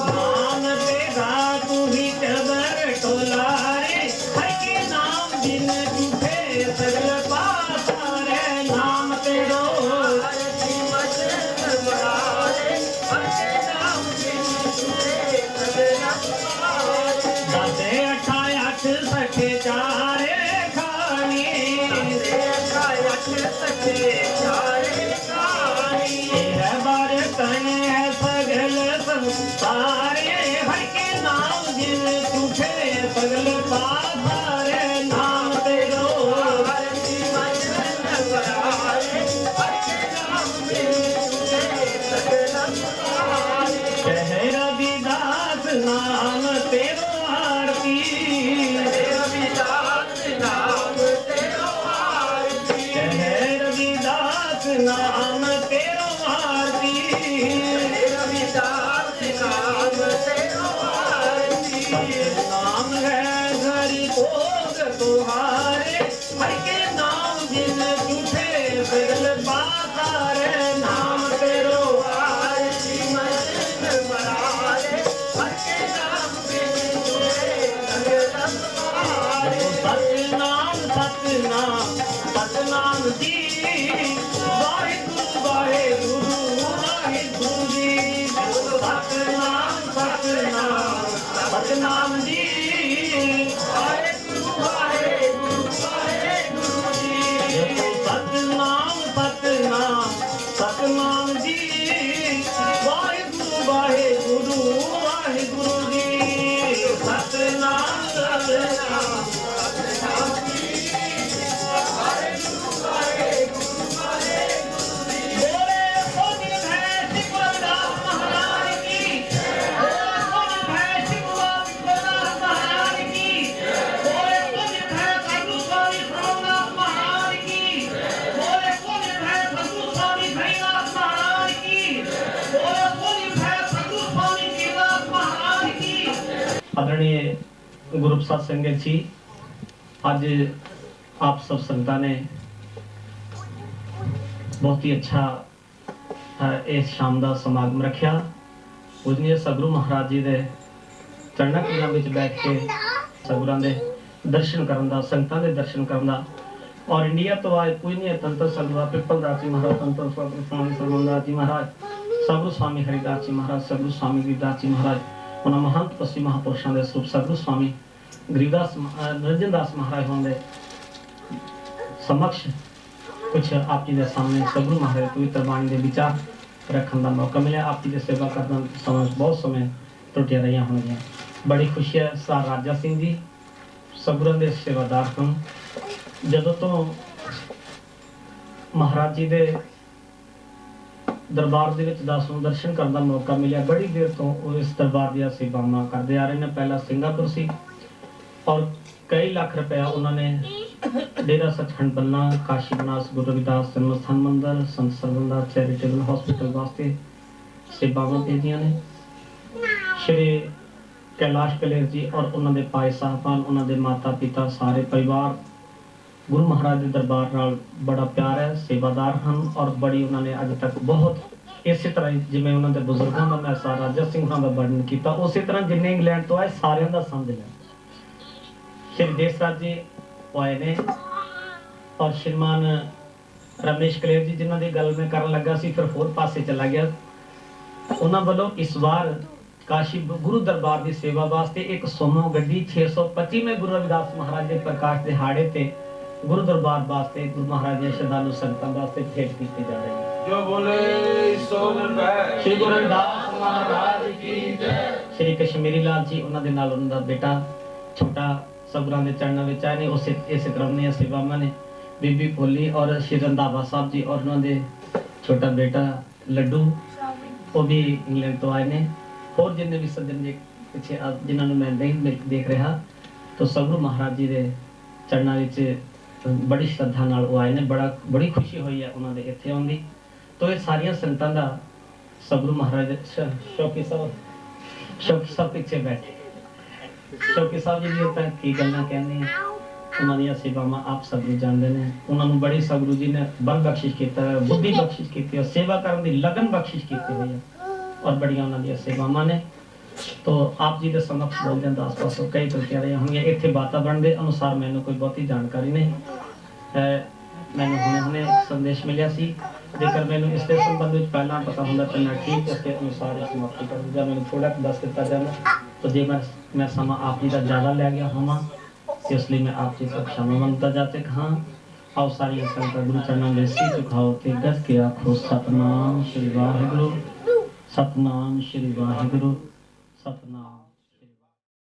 नाम तेरा तू ही कबर टोलारे हर के नाम जिन झूठे सगल पारे नाम तेरो दसे अठाए अठ सठे चारे खानी तेरह बार तने है सगल संसारे हर के नाम जिन झूठे सगल पारे नाम तेरो कह रविदास नाम तेरो आरती कह रविदास नाम तेरो आरती नाम है हरि भोग तुहारे हर के नाम जिन झूठे सगल पारे नाम तेरो सतनाम सतनाम सतनाम जी वाहिगुरु वाहिगुरु वाहिगुरु जी सतनाम सतनाम सतनाम जी वाहिगुरु वाहिगुरु वाहिगुरु जी सतनाम सतनाम सतनाम जी वाहिगुरु वाहिगुरु वाहिगुरु जी सतनाम सतनाम आदरणीय गुरु प्रसाद संगत जी, आज आप सब संगतां ने बहुत ही अच्छा इस शाम का समागम रखा। पूजनीय सतगुरु महाराज जी के चरणा कमलों में बैठ के सतगुरां दे दर्शन करन दा, संगतां दे दर्शन करन दा और इंडिया तो आए पूजनीय तंत्र सतगुरु पिपल दास जी महाराज, तंत्र सतगुरु स्वामी सरवणदास जी महाराज, सतगुरु स्वामी हरिदास जी महाराज, सतगुरु स्वामी वीरदास जी महाराज, उन्होंने महंत पश्चिम महापुरुषों के स्वरूप सतगुरु स्वामी गरीबदास निरंजन दास महाराज होंगे समक्ष कुछ आप जी के सामने सगुरु महाराज पवित्र बाणी के विचार रखने का मौका मिला। आप जी की सेवा करना समय बहुत समय त्रुटियां रही होंगी। बड़ी खुशी है। सरदार राजा सिंह जी सगुਰਾਂ ਦੇ सेवादार ਹਨ। ਜਦੋਂ ਤੋਂ ਮਹਾਰਾਜ ਜੀ ਦੇ ਦਰਬਾਰ ਦੇ ਵਿੱਚ ਦਾਸ ਨੂੰ ਦਰਸ਼ਨ ਕਰਨ ਦਾ ਮੌਕਾ ਮਿਲਿਆ, ਬੜੀ ਦੇਰ ਤੋਂ ਉਹ ਇਸ ਦਰਬਾਰ ਦੀਆਂ ਸੇਵਾਵਾਂ ਕਰਦੇ ਆ ਰਹੇ ਨੇ। ਪਹਿਲਾਂ ਸਿੰਗਾਪੁਰ ਸੀ ਔਰ ਕਈ ਲੱਖ ਰੁਪਇਆ ਉਹਨਾਂ ਨੇ ਡੇਰਾ ਸੱਚਖੰਡ ਬੱਲਾ, ਕਾਸ਼ੀ ਬਨਾਸ, ਗੁਰੂ ਰਵਿਦਾਸ ਜਨਮ ਸਥਾਨ ਮੰਦਰ, ਸੰਤ ਸਰਵੰਦਾ ਚੈਰੀਟੇਬਲ ਹਸਪੀਟਲ ਵਾਸਤੇ ਸੇਵਾਵਾਂ ਭੇਜੀਆਂ ਨੇ। ਸ਼੍ਰੀ कैलाश कलेर जी और उन्होंने भाई साहबान, उन्होंने माता पिता, सारे परिवार गुरु महाराज के दरबार नाल बड़ा प्यार है, सेवादार हैं और बड़ी उन्होंने अज तक बहुत इस तरह जिवें उन्होंने बुजुर्गों का मैं सरदार राजा सिंह का वर्णन किया, उस तरह जिन्हें इंग्लैंड तो आए सारे का समझ लें। श्री देसराज जी आए ने और श्रीमान रमेश कलेर जी जिन्हों की गल मैं कर लगा सी, फिर होर पासे चला गया। उन्होंने वालों इस बार काशी गुरु दरबार की सेवा वास्ते एक सोमो गड्डी 625 में गुरु रविदास महाराज के प्रकाश दिहाड़े ते गुरु दरबार वास्ते गुरु महाराज के श्रद्धालु संतां वास्ते भेंट की जा रही है। जो बोले सो बोले। श्री गुरु रविदास महाराज की जय। श्री कश्मीरी लाल जी उन्हां दे नाल उन्हां दा बेटा छोटा सगुਰਾਂ ਦੇ ਚਰਨਾਂ ਵਿੱਚ ਆਏ ਨੇ। ਉਸੇ ਇਸੇ ਕ੍ਰਮ ਦੀਆਂ ਸੇਵਾਵਾਂ ਨੇ। ਬੀਬੀ ਭੋਲੀ और श्री रंधावा साहब जी और उन्हां दे छोटा बेटा लड्डू वो भी इंग्लैंड तो आए ने। और जिन्हें भी सज्जन जी पिछे जिन्होंने मैं नहीं देख रहा तो सगुरु महाराज जी के चरणों में बड़ी श्रद्धा नाल वो आए ने। बड़ी खुशी हुई है उन्होंने इत्थे आउण दी। तो ये सारिया संगतां दा सगुरु महाराज शौकी साहब पिछे बैठे। शौकी साहब जी भी की गल्लां कहने उन्होंने सेवावां आप सगुरु जानते हैं। उन्होंने बड़ी सगुरु जी ने बल बख्शिश किया, बुद्धि बख्शिश की, सेवा करने की लगन बख्शिश की हुई है और बड़िया उन्होंने सेवावां ने। तो आप जी के समक्ष बोलते हैं 10 पासों कई त्रुटियां रही होंगी। इत्थे वातावरण के अनुसार मैंने कोई बहुती जानकारी नहीं। मैंने हुणे संदेश मिलिया सी, जेकर मैंने इसके संबंध में पहला पता होंदा तो मैं ठीक इसके अनुसार समाप्ति कर दूंगा। मैंने थोड़ा दस दिता जाना तो जे मैं समा आप जी का ज़्यादा लै गया होवां तो इसलिए मैं आप जी को क्षमा मांगता जाते हाँ। आओ सारी संगत गुरु चरणों में सिर झुकाओ ते गज के आखो सतनाम श्री वाहिगुरु, सतनाम श्री वाहिगुरु, सतनाम।